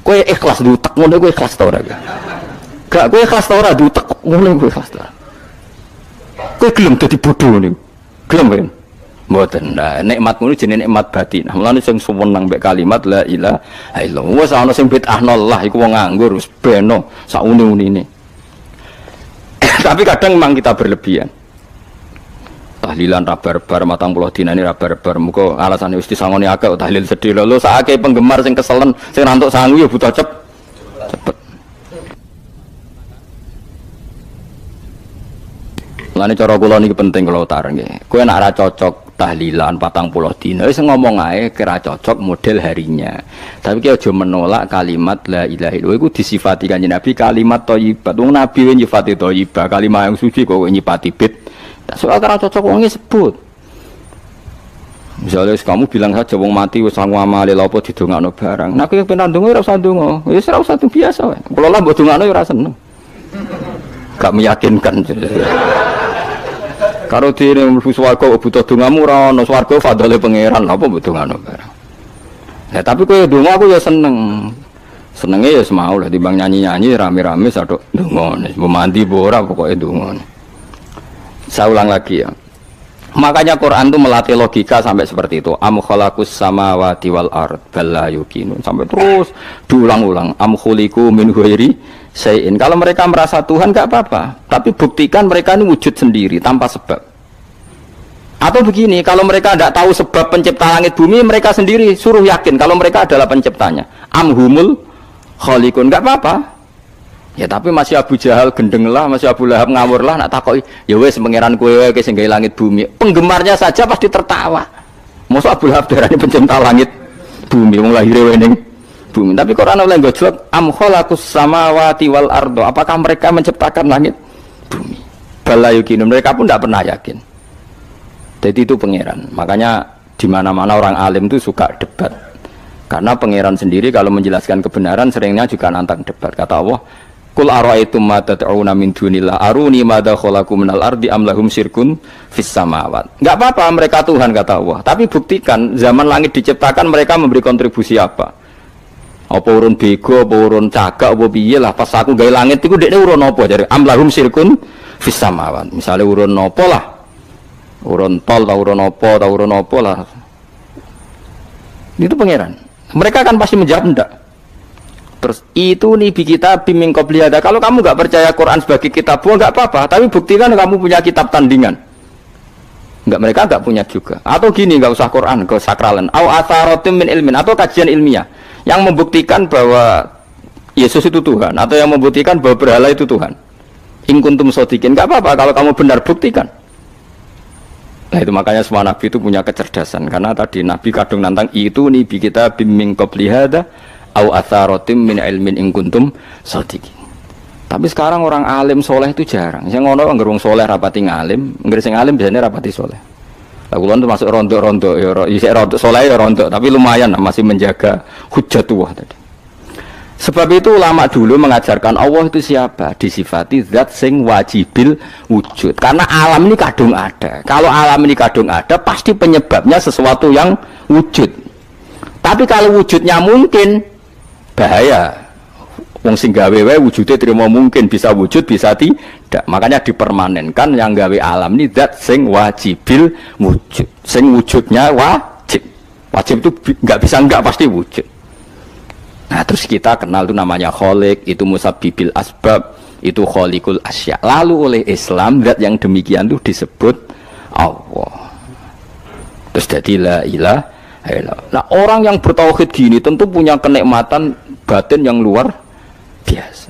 Kowe ikhlas dutek ngono kowe ikhlas ta ora? Gak kowe ikhlas ta ora dutek ngono kowe ikhlas ta. Kowe gelem dadi bodho niku. Gelem kan? Mboten. Nah, nikmat ngono jenenge nikmat batin. Mulane sing suwenang mbek kalimat la ilaha illallah. Wis ana sing bid'ahnallah iku wong nganggur wis beno sak uni-unine. Tapi kadang memang kita berlebihan. Tahlilan rabar-bar 40 dina ini rabar-bar muga alasane wis disangoni akeh tahlil sedih lho sakake penggemar sing keselen sing rantuk sangu ya butuh cepet. Mulane cara kula niki penting kula utar nggih. Kowe nek ora cocok tahlilan 40 dina wis ngomong ae kira cocok model harinya. Tapi ki aja menolak kalimat la ilaha illallah iku disifati Kanjeng Nabi kalimat thayyibat. Wong Nabi wis nyifati thayyibah, kalimat yang suci kok nyifati bid. Soal kira cocok wong sebut. Misalnya kamu bilang saja wong mati wis sangu amale lha apa didongakno barang. Nek kowe pengen ndonga ora usah ndonga. Wis ora usah biasa wae. Kula lah mbok dongakno ya ora seneng. Gak meyakinkan. Karo dene mlebu swarga butuh dongamu ora ono swarga fadhole pangeran apa butuh ngono barang. Ya tapi kowe donga aku ya seneng. Senenge ya semau lah timbang nyanyi-nyanyi rame-rame sadok donga. Mbok mandi mbok ora pokoke donga. Saya ulang lagi ya. Makanya Quran itu melatih logika sampai seperti itu. Am khalaqus samawati wal ard bal la yuqinun. Sampai terus diulang-ulang. Am khuliqu min ghairi syai'in. Kalau mereka merasa Tuhan enggak apa-apa, tapi buktikan mereka ini wujud sendiri tanpa sebab. Atau begini, kalau mereka tidak tahu sebab pencipta langit bumi, mereka sendiri suruh yakin kalau mereka adalah penciptanya. Am humul khaliqun, enggak apa-apa. Ya tapi masih Abu Jahal gendeng lah, masih Abu Lahab ngawur lah, nak takoki, ya wes pangeran kowe wae sing gawe langit bumi. Penggemarnya saja pasti tertawa. Mosok Abu Lahab darane pencipta langit bumi, wong lahire wae ning bumi. Tapi Quran oleh ngejawab am khalaqus samawati wal ardo. Apakah mereka menciptakan langit bumi? Bala yuqinun, mereka pun tidak pernah yakin. Jadi itu pangeran. Makanya di mana-mana orang alim itu suka debat. Karena pangeran sendiri kalau menjelaskan kebenaran seringnya juga nantang debat. Kata Allah, Qul ara'aytum ma tad'una min dunillah aruni madza khalaqu minal ardi am lahum syirkun fis samawat. Enggak apa-apa mereka Tuhan kata Allah, tapi buktikan zaman langit diciptakan mereka memberi kontribusi apa? Apa urun bego, apa urun cagak, apa piye lah pas aku gawe langit iku dekne urun apa jare am lahum syirkun fis samawat. Misale urun apa lah? Urun tol ta urun apa lah. Itu pangeran. Mereka kan pasti menjawab enggak. Terus itu nih kita bimbing qobliyada. Kalau kamu nggak percaya Quran sebagai kitab, nggak apa-apa. Tapi buktikan kamu punya kitab tandingan. Nggak, mereka nggak punya juga. Atau gini, nggak usah Quran, ke sakralan. Au atharotim min ilmin, atau kajian ilmiah yang membuktikan bahwa Yesus itu Tuhan, atau yang membuktikan bahwa berhala itu Tuhan. In kuntum shodiqin, nggak apa-apa. Kalau kamu benar buktikan. Nah itu makanya semua nabi itu punya kecerdasan. Karena tadi nabi kadung nantang itu nih kita bimbing qobliyada. Au atharatim min ilmin in kuntum shadiqin. Tapi sekarang orang alim soleh itu jarang. Sing ngono anggere wong soleh rapati ngalim, anggere sing alim biasanya rapati soleh. Lah kula termasuk rontok-rontok ya isih rontok soleh ya rontok, tapi lumayan masih menjaga hujjatullah tadi. Sebab itu ulama dulu mengajarkan Allah itu siapa? Disifati zat sing wajibil wujud. Karena alam ini kadung ada. Kalau alam ini kadung ada, pasti penyebabnya sesuatu yang wujud. Tapi kalau wujudnya mungkin bahaya. Wong sing gawe wae wujude terima mungkin bisa wujud bisa tidak. Makanya dipermanenkan yang gawe alam ini zat sing wajibil wujud. Sing wujudnya wajib. Wajib itu enggak bisa enggak pasti wujud. Nah, terus kita kenal itu namanya khaliq, itu musabbibil asbab, itu khaliqul asya. Lalu oleh Islam zat yang demikian itu disebut Allah. Terus jadi la ilaha. Nah orang yang bertauhid gini tentu punya kenikmatan batin yang luar biasa.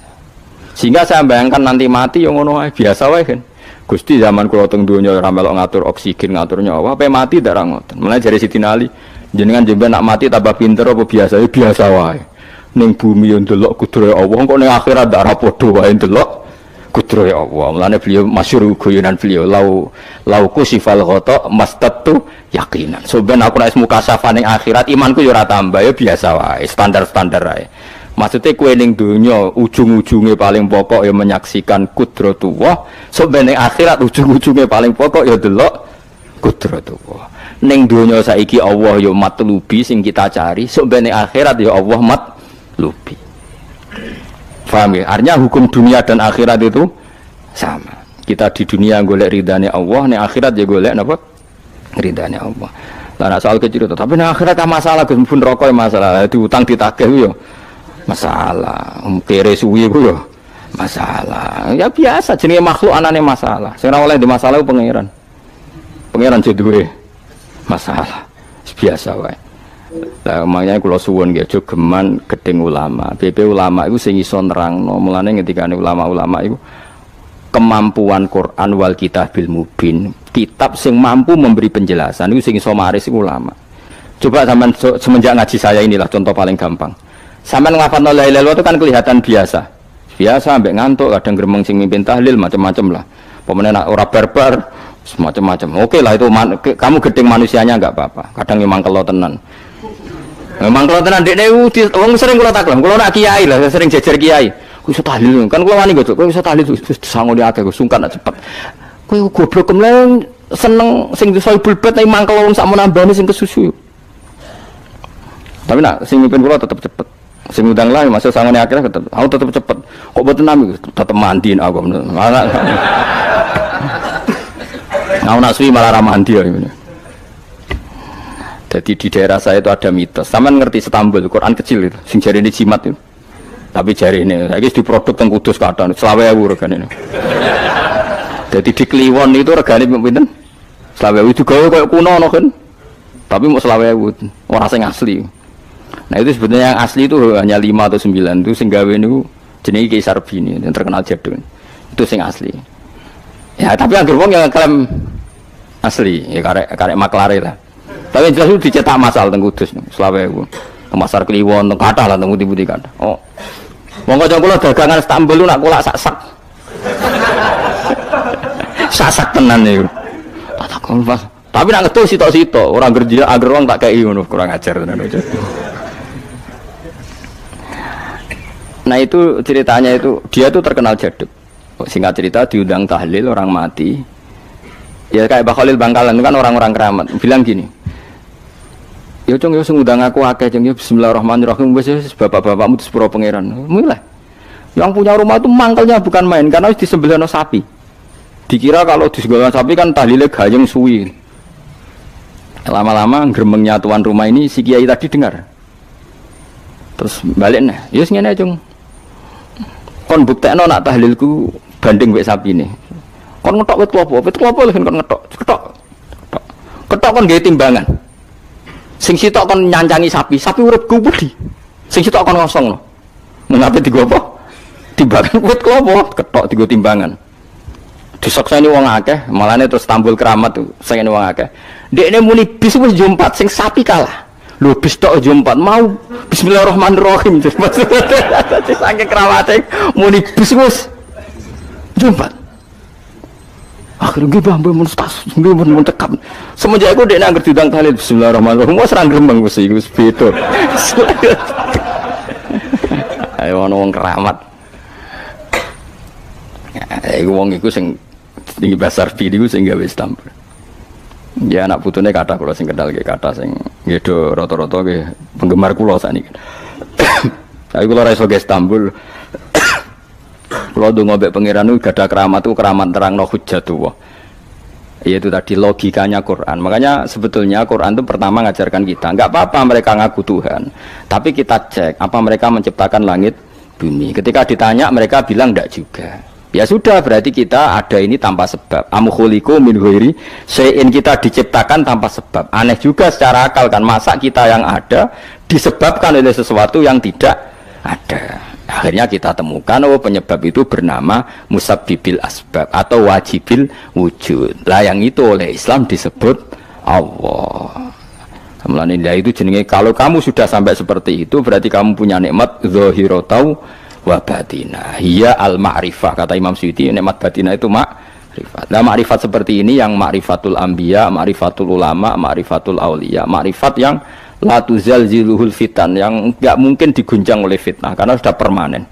Sehingga saya bayangkan nanti mati yang ngono biasa wae kan. Gusti zaman kula teng donya ora melok ngatur oksigen, ngatur nyawa, apa mati ndak ra ngoten. Mulane jare Siti Ali, jenengan jemben nak mati tambah pinter apa biasa? Ya biasa wae. Ning bumi yo ndelok kudrohe Allah, kok ning akhirat ndak ra padha wae ndelok kudrohe Allah. Mulane beliau masyhur guyonan beliau lau kusifal ghata mastatu yakinan. So ben aku nek mukasafah ning akhirat imanku yo ora tambah ya biasa wae, standar-standar wae. Maksudnya kue ning dunya ujung-ujungnya paling pokok ya menyaksikan kudratullah. So ben ning akhirat ujung-ujungnya paling pokok ya delok kudratullah. Ning dunya saiki Allah ya matlubi sing kita cari, so ben ning akhirat ya Allah matlubi. Paham ya? Artinya hukum dunia dan akhirat itu sama. Kita di dunia golek ridhanya Allah, ning akhirat ya golek napa? Ridhanya Allah. Lah soal kecil itu, tapi ning akhirat masalah Gus pun rokok masalah, diutang ditagih yo masalah, kere suwi ku yo masalah. Ya biasa jenenge makhluk anane masalah. Sing ora oleh di masalah pangeran. Pangeran duwe masalah. Biasa wae. Lah makanya kula suwun nggih aja geman gedeng ulama. BP ulama iku sing iso nerangno. Mulane ngendikane ulama-ulama iku kemampuan Quran wal kitabil mubin. Kitab sing mampu memberi penjelasan iku sing iso maris iku ulama. Coba zaman semenjak ngaji saya inilah contoh paling gampang. Sampai ngelafadzno la ilaha illallah itu kan kelihatan biasa. Biasa ambek ngantuk, kadang gremeng sing mimpin tahlil macam-macam lah. Pemene nak ora barbar macam-macam. Oke lah itu kamu gedeng manusianya enggak apa-apa. Kadang memang kalau tenan. Memang kalau tenan dekne wong sering kula taklam. Kula nak kiai lah, sering jejer kiai. Ku iso tahlil kan kula wani kok. Ku iso tahlil sangone akeh, sungkan cepet. Kowe goblok kemlen seneng sing soibul bet nek mangkel wong sak menambane sing kesusu. Tapi nak sing mimpin kula tetep cepet. Sing ngundang lah masuk sangane akhirnya tetep aku tetep cepet. Kok boten nami tetep mandiin aku. Malah aku nak suwi malah ra mandi ya. Jadi di daerah saya itu ada mitos. Sampeyan ngerti Istanbul, Quran kecil itu, sing jarine jimat itu. Tapi jarine saiki diproduk teng Kudus kathah 20.000 regane. Jadi di Kliwon itu regane pinten? 20.000 digawe koyo kuno ngono kan. Tapi mau 20.000, ora sing asli. Nah itu sebenarnya yang asli itu hanya 5 atau 9 itu sing gawe niku jenenge Kaisar Bini yang terkenal jadul. Itu sing asli. Ya tapi anggere wong yang klaim asli ya karek maklare lah. Tapi jelas itu dicetak masal teng Kudus 20.000. Teng pasar Kliwon teng kathah lah teng pundi-pundi kathah. Oh. Wong kanca kula dagangan Istanbul nak kulak sak-sak. Sak-sak tenan niku. Tak takon pas. Tapi nak ngetul sitok-sitok, orang kerja agar wong tak kei ngono, kurang ajar tenan aja. Nah itu ceritanya itu dia tuh terkenal jaduk. Singkat cerita diundang tahlil orang mati. Ya kayak Mbah Khalil Bangkalan itu kan orang-orang keramat. Bilang gini. Ya cung ya ngundang aku akeh cung ya bismillahirrahmanirrahim wis bapak-bapakmu di sepuro pangeran. Mulai. Yang punya rumah itu mangkelnya bukan main karena wis disembelihno sapi. Dikira kalau disembelihno sapi kan tahlile gayeng suwi. Lama-lama gremengnya tuan rumah ini si kiai tadi dengar. Terus balik nah, ya ngene cung. Kon buktekno nak tahlilku banding wek sapi ini. Kon ngetok wit klopo lho kon ngetok. Ketok kon gawe timbangan. Sing sitok kon nyancangi sapi urip kubudi. Sing sitok kon ngosong lho. Mengape digo apa? Timbangan wit klopo, ketok digo timbangan. Disakseni wong akeh, malane terus Istanbul keramat tuh, saking wong akeh. Dekne muni bis wis jompat sing sapi kalah. Lho bis tok jompat mau bismillahirrahmanirrahim. Saking keramate muni bis wis jompat. Akhirnya mbah mun tas, mun tekap. Semenjak iku dekne anggere diundang tahlil bismillahirrahmanirrahim wis ra gremeng wis iku wis beda. Ayo ono wong keramat. Iku wong iku sing tinggi besar video sing gawe Istanbul. Ya anak putune kathah kula sing kendal nggih kathah sing nggih do rata-rata nggih penggemar kula saniki. Tapi kula ra iso ke Istanbul. Kula ndonga mbek pangeran niku gadah keramat itu keramat terangno hujjatullah. Yaitu tadi logikanya Quran. Makanya sebetulnya Quran itu pertama ngajarkan kita, enggak apa-apa mereka ngaku Tuhan. Tapi kita cek apa mereka menciptakan langit bumi. Ketika ditanya mereka bilang enggak juga. Ya sudah berarti kita ada ini tanpa sebab. Am khuliqu min ghairi syai'in, kita diciptakan tanpa sebab. Aneh juga secara akal kan, masa kita yang ada disebabkan oleh sesuatu yang tidak ada. Akhirnya kita temukan penyebab itu bernama musabbibil asbab atau wajibil wujud. Lah yang itu oleh Islam disebut Allah. Mulane itu jenenge kalau kamu sudah sampai seperti itu berarti kamu punya nikmat zahiratan wa batinah. Hiya al-ma'rifah, kata Imam Suyuti, nikmat batinah itu ma'rifat. Nah, ma'rifat seperti ini yang ma'rifatul anbiya, ma'rifatul ulama, ma'rifatul auliya, ma'rifat yang la tuzalziluhul fitan, yang enggak mungkin diguncang oleh fitnah karena sudah permanen.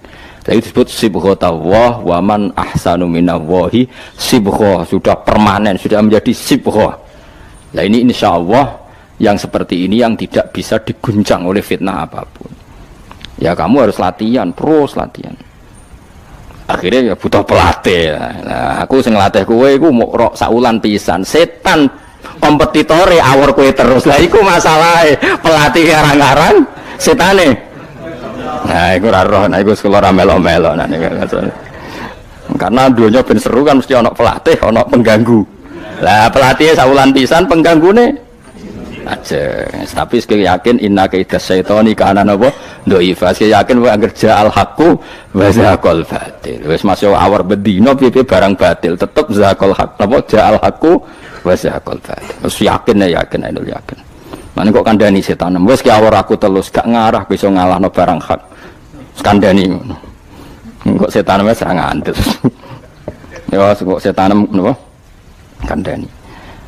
Jadi disebut sibghatullah wa man ahsanu minallahi sibghah, sudah permanen, sudah menjadi sibghah. Nah, ini insyaallah yang seperti ini yang tidak bisa diguncang oleh fitnah apapun. Ya kamu harus latihan, terus latihan. Akhirnya ya butuh pelatih. Nah, aku sing ngelatih kowe iku mau rok saulan pisan. Setan kompetitore awor kowe terus. Lah iku masalahe. Pelatih arang-arang setane. Nah, iku ora roh, nah iku sekolah ra melo-melo nah niku. Karena dunia ben seru kan mesti ana pelatih, ana pengganggu. Lah pelatih saulan pisan penggangune aja. Tapi sekali yakin inna kaidah syaitani kana napa dhaifa. Sekali yakin wae kerja al haqqu wa zaqal batil. Wis masuk awar bedino piye barang batil tetep zaqal haqq napa ja al haqqu wa zaqal batil. Wis yakin ya yakin ainul yakin. Mane kok kandhani setan. Wis ki awar aku telus gak ngarah bisa ngalahno barang hak. Kandhani ngono. Kok setan wis ra ngantil. Ya kok setan napa kandhani.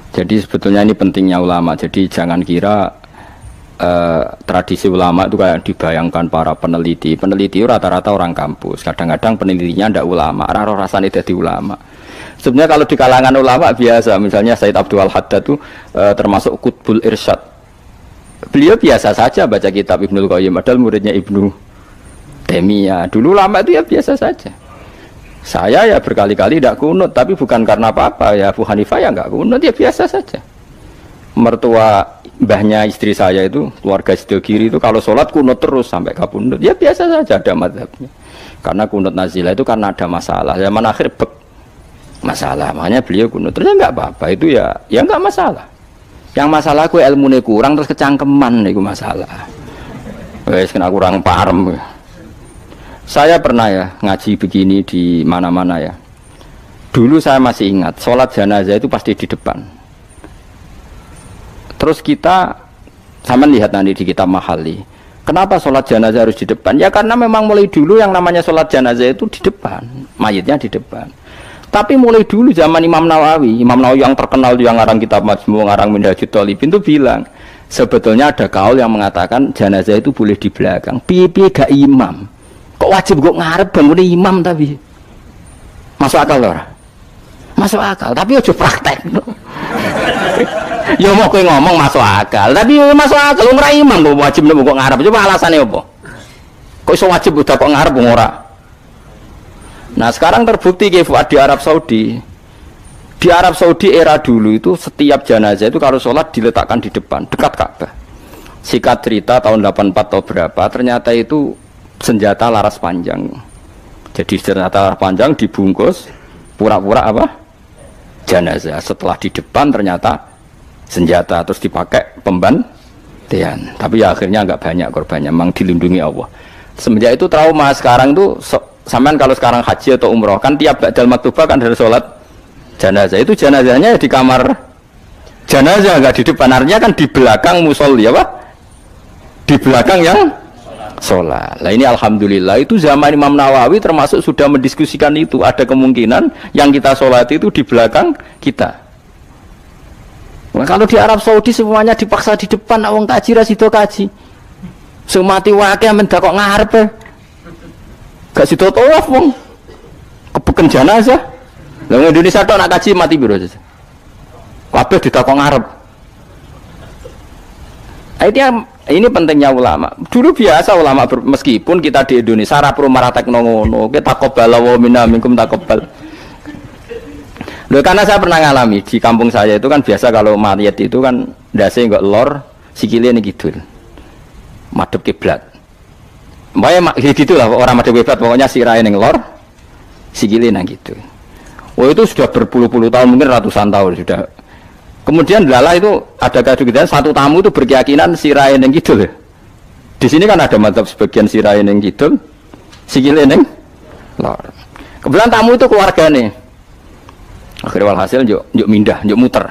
Jadi sebetulnya ini pentingnya ulama. Jadi jangan kira tradisi ulama itu kayak dibayangkan para peneliti. Peneliti rata-rata orang kampus. Kadang-kadang penelitinya ndak ulama. Raro rasane dadi ulama. Sebenarnya kalau di kalangan ulama biasa, misalnya Said Abdul Haddad itu termasuk Qutbul Irsyad. Beliau biasa saja baca kitab Ibnul Qayyim, padahal muridnya Ibnu Taimiyah. Dulu ulama itu ya biasa saja. Saya ya berkali-kali tidak kunut, tapi bukan karena apa-apa. Ya Abu Hanifah ya nggak kunut, ya biasa saja. Mertua mbahnya istri saya itu, keluarga sebelah kiri itu kalau sholat kunut terus sampai kabundut. Ya biasa saja ada mazhabnya. Karena kunut nazilah itu karena ada masalah. Zaman akhir masalah, makanya beliau kunut. Terus nggak apa-apa, itu ya nggak masalah. Yang masalah aku ilmunya kurang terus kecangkeman itu masalah. Wes kena kurang paham. Saya pernah ya ngaji begini di mana-mana ya. Dulu saya masih ingat sholat jenazah itu pasti di depan. Terus sama lihat nanti di kitab Mahali. Kenapa sholat jenazah harus di depan? Ya karena memang mulai dulu yang namanya sholat jenazah itu di depan, mayitnya di depan. Tapi mulai dulu zaman Imam Nawawi yang terkenal yang ngarang kitab Majmu', ngarang Minhajul Thalibin itu bilang, sebetulnya ada kaul yang mengatakan jenazah itu boleh di belakang. Piye-piye gak imam. Kok wajib kok ngarep bangun imam tapi. Masuk akal loh. Masuk akal, tapi aja praktek. Ya mau kowe ngomong masuk akal, tapi masuk akal ora imam kok wajib kok ngarep. Coba alasannya apa? Kok iso wajib udah kok ngarep ora? Nah sekarang terbukti di Arab Saudi. Di Arab Saudi era dulu itu setiap jenazah itu kalau sholat diletakkan di depan, dekat Ka'bah. Singkat cerita tahun 84 atau berapa, ternyata itu senjata laras panjang. Jadi senjata laras panjang dibungkus pura-pura apa? Jenazah. Setelah di depan ternyata senjata, terus dipakai pembantian. Tapi ya akhirnya nggak banyak korbannya, memang dilindungi Allah. Semenjak itu trauma. Sekarang tuh sampean kalau sekarang haji atau umroh kan tiap ba'dal maktubah kan dari sholat jenazah, itu jenazahnya di kamar jenazah, nggak di depan. Artinya kan di belakang musolli apa? Di belakang yang sholat. Nah ini alhamdulillah itu zaman Imam Nawawi termasuk sudah mendiskusikan itu. Ada kemungkinan yang kita sholat itu di belakang kita. Nah, kalau di Arab Saudi semuanya dipaksa di depan, wong kaji rasido kaji. Semati wakil mendak kok ngarep ya. Gak sido tawaf wong. Kebeken jenazah. Lah Indonesia tok nak kaji mati piro saja. Kabeh ditakok ngarep. Ini pentingnya ulama. Dulu biasa ulama meskipun kita di Indonesia ra perlu maratekno ngono. Kita takobala wa minna minkum takobal. Loh karena saya pernah ngalami di kampung saya itu kan biasa kalau mayat itu kan ndase enggak lor, sikile ning kidul. Madhep kiblat. Mbaknya gitu lah orang madhep kiblat, pokoknya sirahe ning lor, sikile nang gitu. Oh itu sudah berpuluh-puluh tahun, mungkin ratusan tahun sudah. Kemudian lala itu ada kejadian satu tamu itu berkeyakinan sirahe ning kidul. Di sini kan ada mazhab sebagian sirahe ning kidul, sikile ning lor. Kebetulan tamu itu keluargane. Akhirnya walhasil yuk mindah, yuk muter.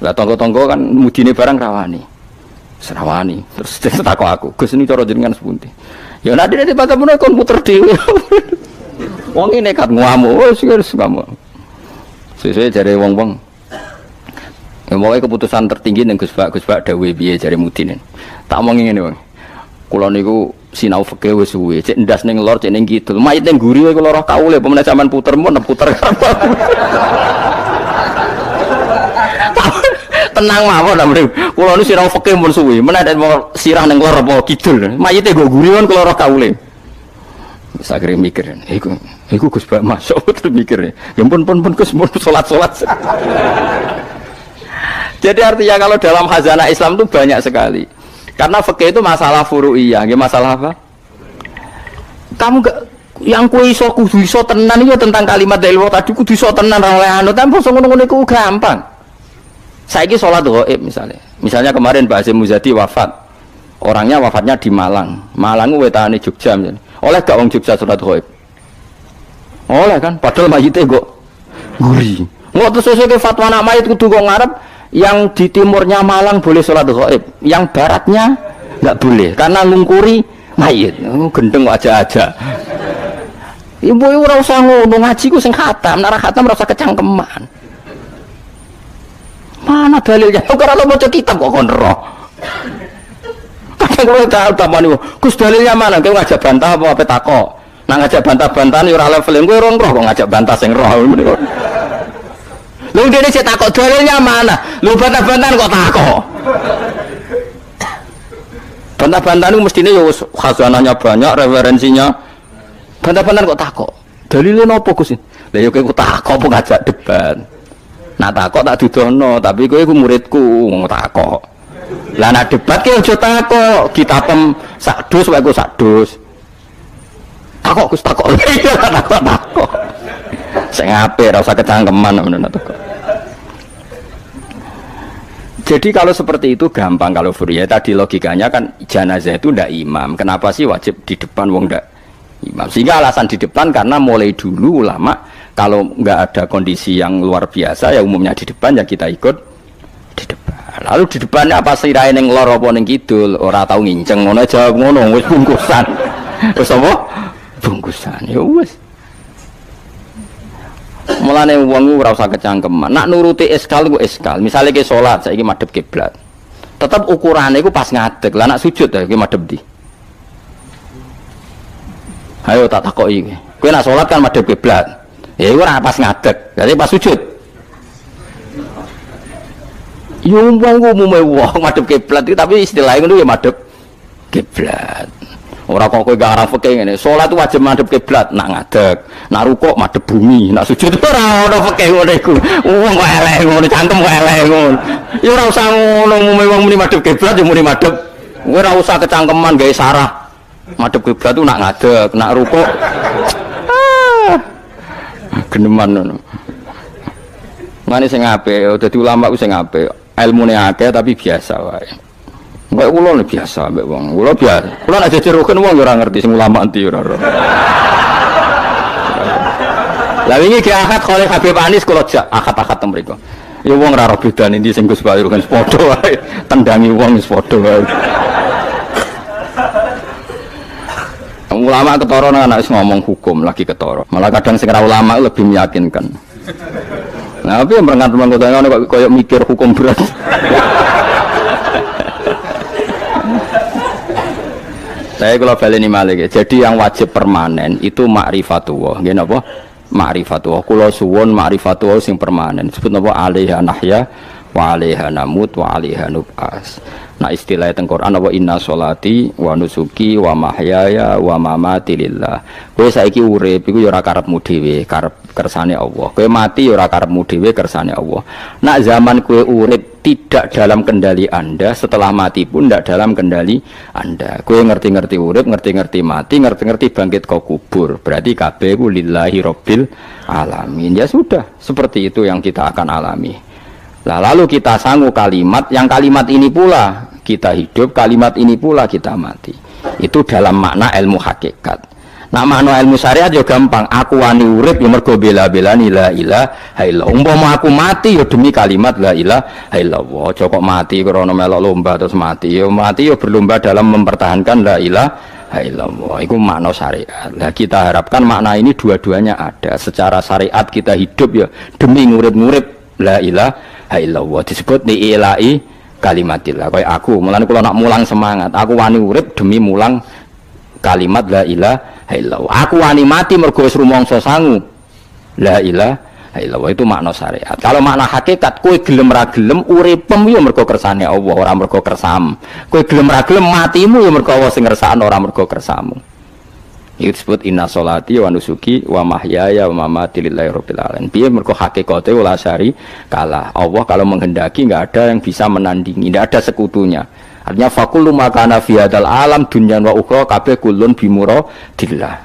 Lah tonggo-tonggo kan mudine barang rawani. Serawani. Terus takok aku, Gus ini cara jenengan sepundi. Ya nanti bakal kon muter dhewe. Wong iki nekat ngamuk, wis ngamuk. Sesuk jare wong-wong. Ya mau keputusan tertinggi ning Gus Pak dawuh piye jare mudine. Tak omong ngene wong. Kula niku sinau fikih wis suwe, cek ndas ning lor, cek ning kidul. Mayit ning guri wae kula roh kaule, pemene sampean puter mun puter. Tenang mawon ta mrene. Kula niku sinau fikih mun suwe, menawa mau sirah ning lor apa kidul. Mayite nggo guri kon kula roh kaule. Wis akhire mikir, iku Gus Bak masuk terus mikir. Ya pun Gus mun salat-salat. Jadi artinya kalau dalam khazanah Islam itu banyak sekali. Karena fikih itu masalah furu'iyah, masalah apa? Kamu gak yang kue iso kudu iso tenan itu tentang kalimat ilmu tadi kudu iso tenan ra oleh anu tanpa ngono-ngono iku gampang. Saiki salat ghaib misalnya kemarin Pak Hasyim Muzadi wafat. Orangnya wafatnya di Malang. Malang wetane Jogja misalnya. Oleh gak wong Jogja salat ghaib? Oleh kan, padahal mayite kok guri. Engko terus sesuk fatwa anak mayit kudu kok ngarep yang di timurnya Malang boleh sholat ghaib, yang baratnya nggak boleh karena ngungkuri mayit. Gendeng aja. Ibu ora usah ngono, ngaji ku sing khatam, nek khatam ora usah kecangkeman. Mana dalilnya? Ora lo maca kitab kok kon ero. Kadang kula tak tamani, Gus dalilnya mana? Kowe ngajak bantah apa takok? Nang ngajak bantah-bantahan ora level kowe ora roh kok ngajak bantah sing roh. Lho dene cek takok dalilnya mana? Lho bantah-bantahan kok takok. Bantah-bantahan itu mestinya ya khazanahnya banyak, referensinya. Bantah-bantahan kok takok. Dalilnya nopo Gus? Lah ya kowe takok apa ngajak debat. Nak takok tak dudono, tapi kowe iku muridku ngomong takok. Lah nak debat ki aja takok, kitabem sak dus wae sak dus. Takok Gus takok. Iya takok. Sing apik ora usah kecangkeman menawa takok. Jadi kalau seperti itu gampang kalau Furya tadi logikanya kan jenazah itu ndak imam. Kenapa sih wajib di depan wong ndak imam? Sehingga alasan di depan karena mulai dulu ulama kalau nggak ada kondisi yang luar biasa ya umumnya di depan ya kita ikut di depan. Lalu di depannya apa sirahe ning lor apa ning kidul ora tau nginceng ngono jawab ngono wis bungkusan. Wis apa? Bungkusan. Ya wis. Mulane wong ora usah kecangkeman. Nak nuruti eskal ku eskal. Misale ke salat saiki madhep kiblat. Tetep ukurane iku pas ngadeg. Lah nak sujud ya iki madhep ndi? Ayo tak takoki. Kowe nak salat kan madhep kiblat. Ya iku ora pas ngadeg. Jadi pas sujud. Yo umume wong madhep kiblat tapi istilahnya ngono ya madhep kiblat. Ora kok kowe gak arang fikih ngene. Salat itu wajib madhep kiblat, nak ngadeg, nak rukuk madhep bumi, nak sujud ora ono fikih ngono iku. Wong kok elek ngono, cangkem kok elek ngono. Ya ora usah ngono umume wong muni madhep kiblat ya muni madhep. Kowe ora usah kecangkeman gawe sarah. Madhep kiblat itu nak ngadeg, nak rukuk. Geneman ngono. Mane sing apik, dadi ulama ku sing apik. Ilmune akeh tapi biasa wae. Enggak kula biasa mbek wong. Kula biasa. Kula nek jejeroken wong ora ngerti sing ulama enti ora. Lah wingi ki akad Khalil Habib Anis kula jak akad-akad teng mriku. Ya wong ora ro bedane ndi sing Gus Bayu kan padha wae. Tendangi wong wis padha wae. Ulama ketara nang anak wis ngomong hukum lagi ketara. Malah kadang sing ora ulama lebih meyakinkan. Nah, tapi yang berangkat teman kok koyo mikir hukum berat. Saya kalau baleni malih, jadi yang wajib permanen itu ma'rifatullah. Nggih napa? Ma'rifatullah. Kula suwun ma'rifatullah sing permanen. Disebut napa? Alaiha nahya wa alaiha namut wa alaiha nub'as. Nah istilah teng Quran apa inna sholati wa nusuki wa mahyaya wa mamati lillah. Kowe saiki urip iku ya ora karepmu dhewe, karep kersane Allah. Kowe mati ya ora karepmu dhewe, kersane Allah. Nak zaman kowe urip tidak dalam kendali Anda, setelah mati pun tidak dalam kendali Anda. Kowe ngerti-ngerti urip, ngerti-ngerti mati, ngerti-ngerti bangkit kau kubur. Berarti kabeh ku lillahi rabbil alamin. Ya sudah, seperti itu yang kita akan alami. Nah, lalu kita sanggup kalimat, yang kalimat ini pula kita hidup, kalimat ini pula kita mati. Itu dalam makna ilmu hakikat. Nah makna ilmu syariat ya gampang. Aku wani urip ya mergo bela-belani la ilaha illallah. Umpama aku mati ya demi kalimat la ilaha illallah. Aja kok mati krana melok lomba terus mati. Ya mati ya berlomba dalam mempertahankan la ilaha illallah. Itu makna syariat. Nah kita harapkan makna ini dua-duanya ada. Secara syariat kita hidup ya demi ngurip-ngurip la ilaha illallah. Disebut ni ilahi kalimatillah. Kayak aku, mulane kula nak mulang semangat. Aku wani urip demi mulang kalimat la ilaha illallah. Aku wani mati mergo wis rumangsa sangu. La ilaha illallah itu makna syariat. Kalau makna hakikat, kowe gelem ra gelem uripem ya mergo kersane Allah, ora mergo kersam. Kowe gelem ra gelem matimu ya mergo Allah sing ngersakno, ora mergo kersamu. Itu disebut inna sholati wa nusuki wa mahyaya wa mamati lillahi rabbil alamin. Piye mergo hakikate wala syari kalah. Allah kalau menghendaki enggak ada yang bisa menandingi, enggak ada sekutunya. Artinya faqullu makana fi hadzal alam dunyan wa ukhra kabeh kullun bimuradillah.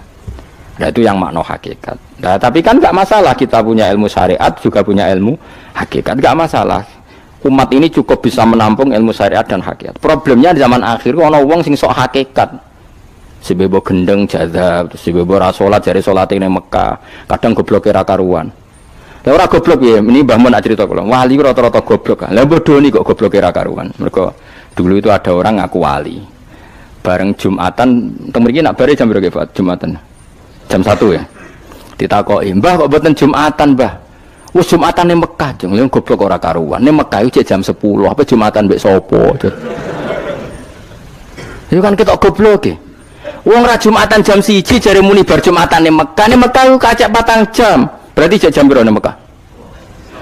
Nah itu yang makna hakikat. Nah tapi kan enggak masalah kita punya ilmu syariat juga punya ilmu hakikat, enggak masalah. Umat ini cukup bisa menampung ilmu syariat dan hakikat. Problemnya di zaman akhir ana wong sing sok hakikat. Si bebo gendeng jazab, si bebo rasolat jari solat ini Mekah, kadang goblok era karuan. Lah ora goblok ya, ini Mbah Mun cerita kula. Wali rata-rata goblok. Lah bodoh nih kok goblok era karuan. Mereka dulu itu ada orang ngaku wali. Bareng Jumatan, teng mriki nak bare jam berapa Pak? Jumatan. Jam 1 ya. Ditakoki, "Mbah kok mboten Jumatan, Mbah?" Wis Jumatan ning Mekah, jeng goblok ora karuan. Ning Mekah iki jam 10, apa Jumatan mbek sapa? Itu kan ketok goblok e. Wong ra Jumatan jam 1 jare muni bar Jumatan ning Mekah. Ning Mekah ku kacak 4 jam. Berarti jam piro ning Mekah?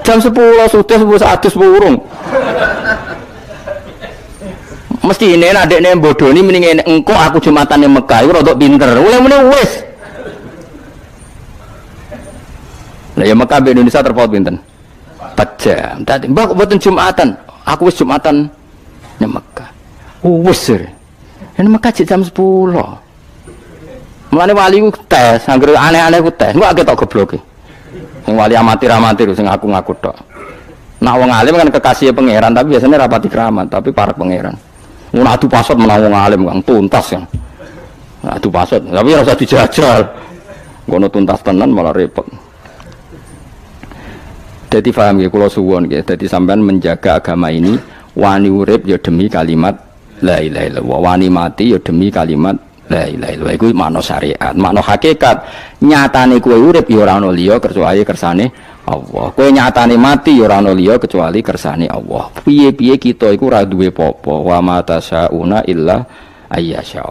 jam 10 sudah 100 burung. Mesti ini adekne bodoni mending engko aku Jumatan ning Mekah iku rodok pinter. Oleh meneh wis. Lah ya Mekah be Indonesia terpaut pinten? 4 jam. Dadi mbak kok mboten Jumatan. Aku wis Jumatan ning Mekah. Wis. Ning Mekah jam 10. Mulane wali ku tes, anggere aneh-aneh ku tes. Engko ketok gobloke. Sing wali amatir-amatir sing ngaku-ngaku tok. Nak wong alim kan kekasih pangeran, tapi biasanya rapati keramat, tapi para pangeran. Ngono adu pasot menawa wong alim kang tuntas kan. Adu pasot, tapi ora usah dijajal. Ngono tuntas tenan malah repot. Jadi paham ya kula suwun nggih. Dadi sampean menjaga agama ini wani urip ya demi kalimat la ilaha illallah, wani mati ya demi kalimat la ilaha illallah. Iku makna syariat, makna hakikat. Nyatane kowe urip ya ora ana liya kecuali kersane Allah. Kowe nyatane mati ya ora ana liya kecuali kersane Allah. Piye-piye kita iku ora duwe apa-apa. Wa ma tasyauna illa ayyasha.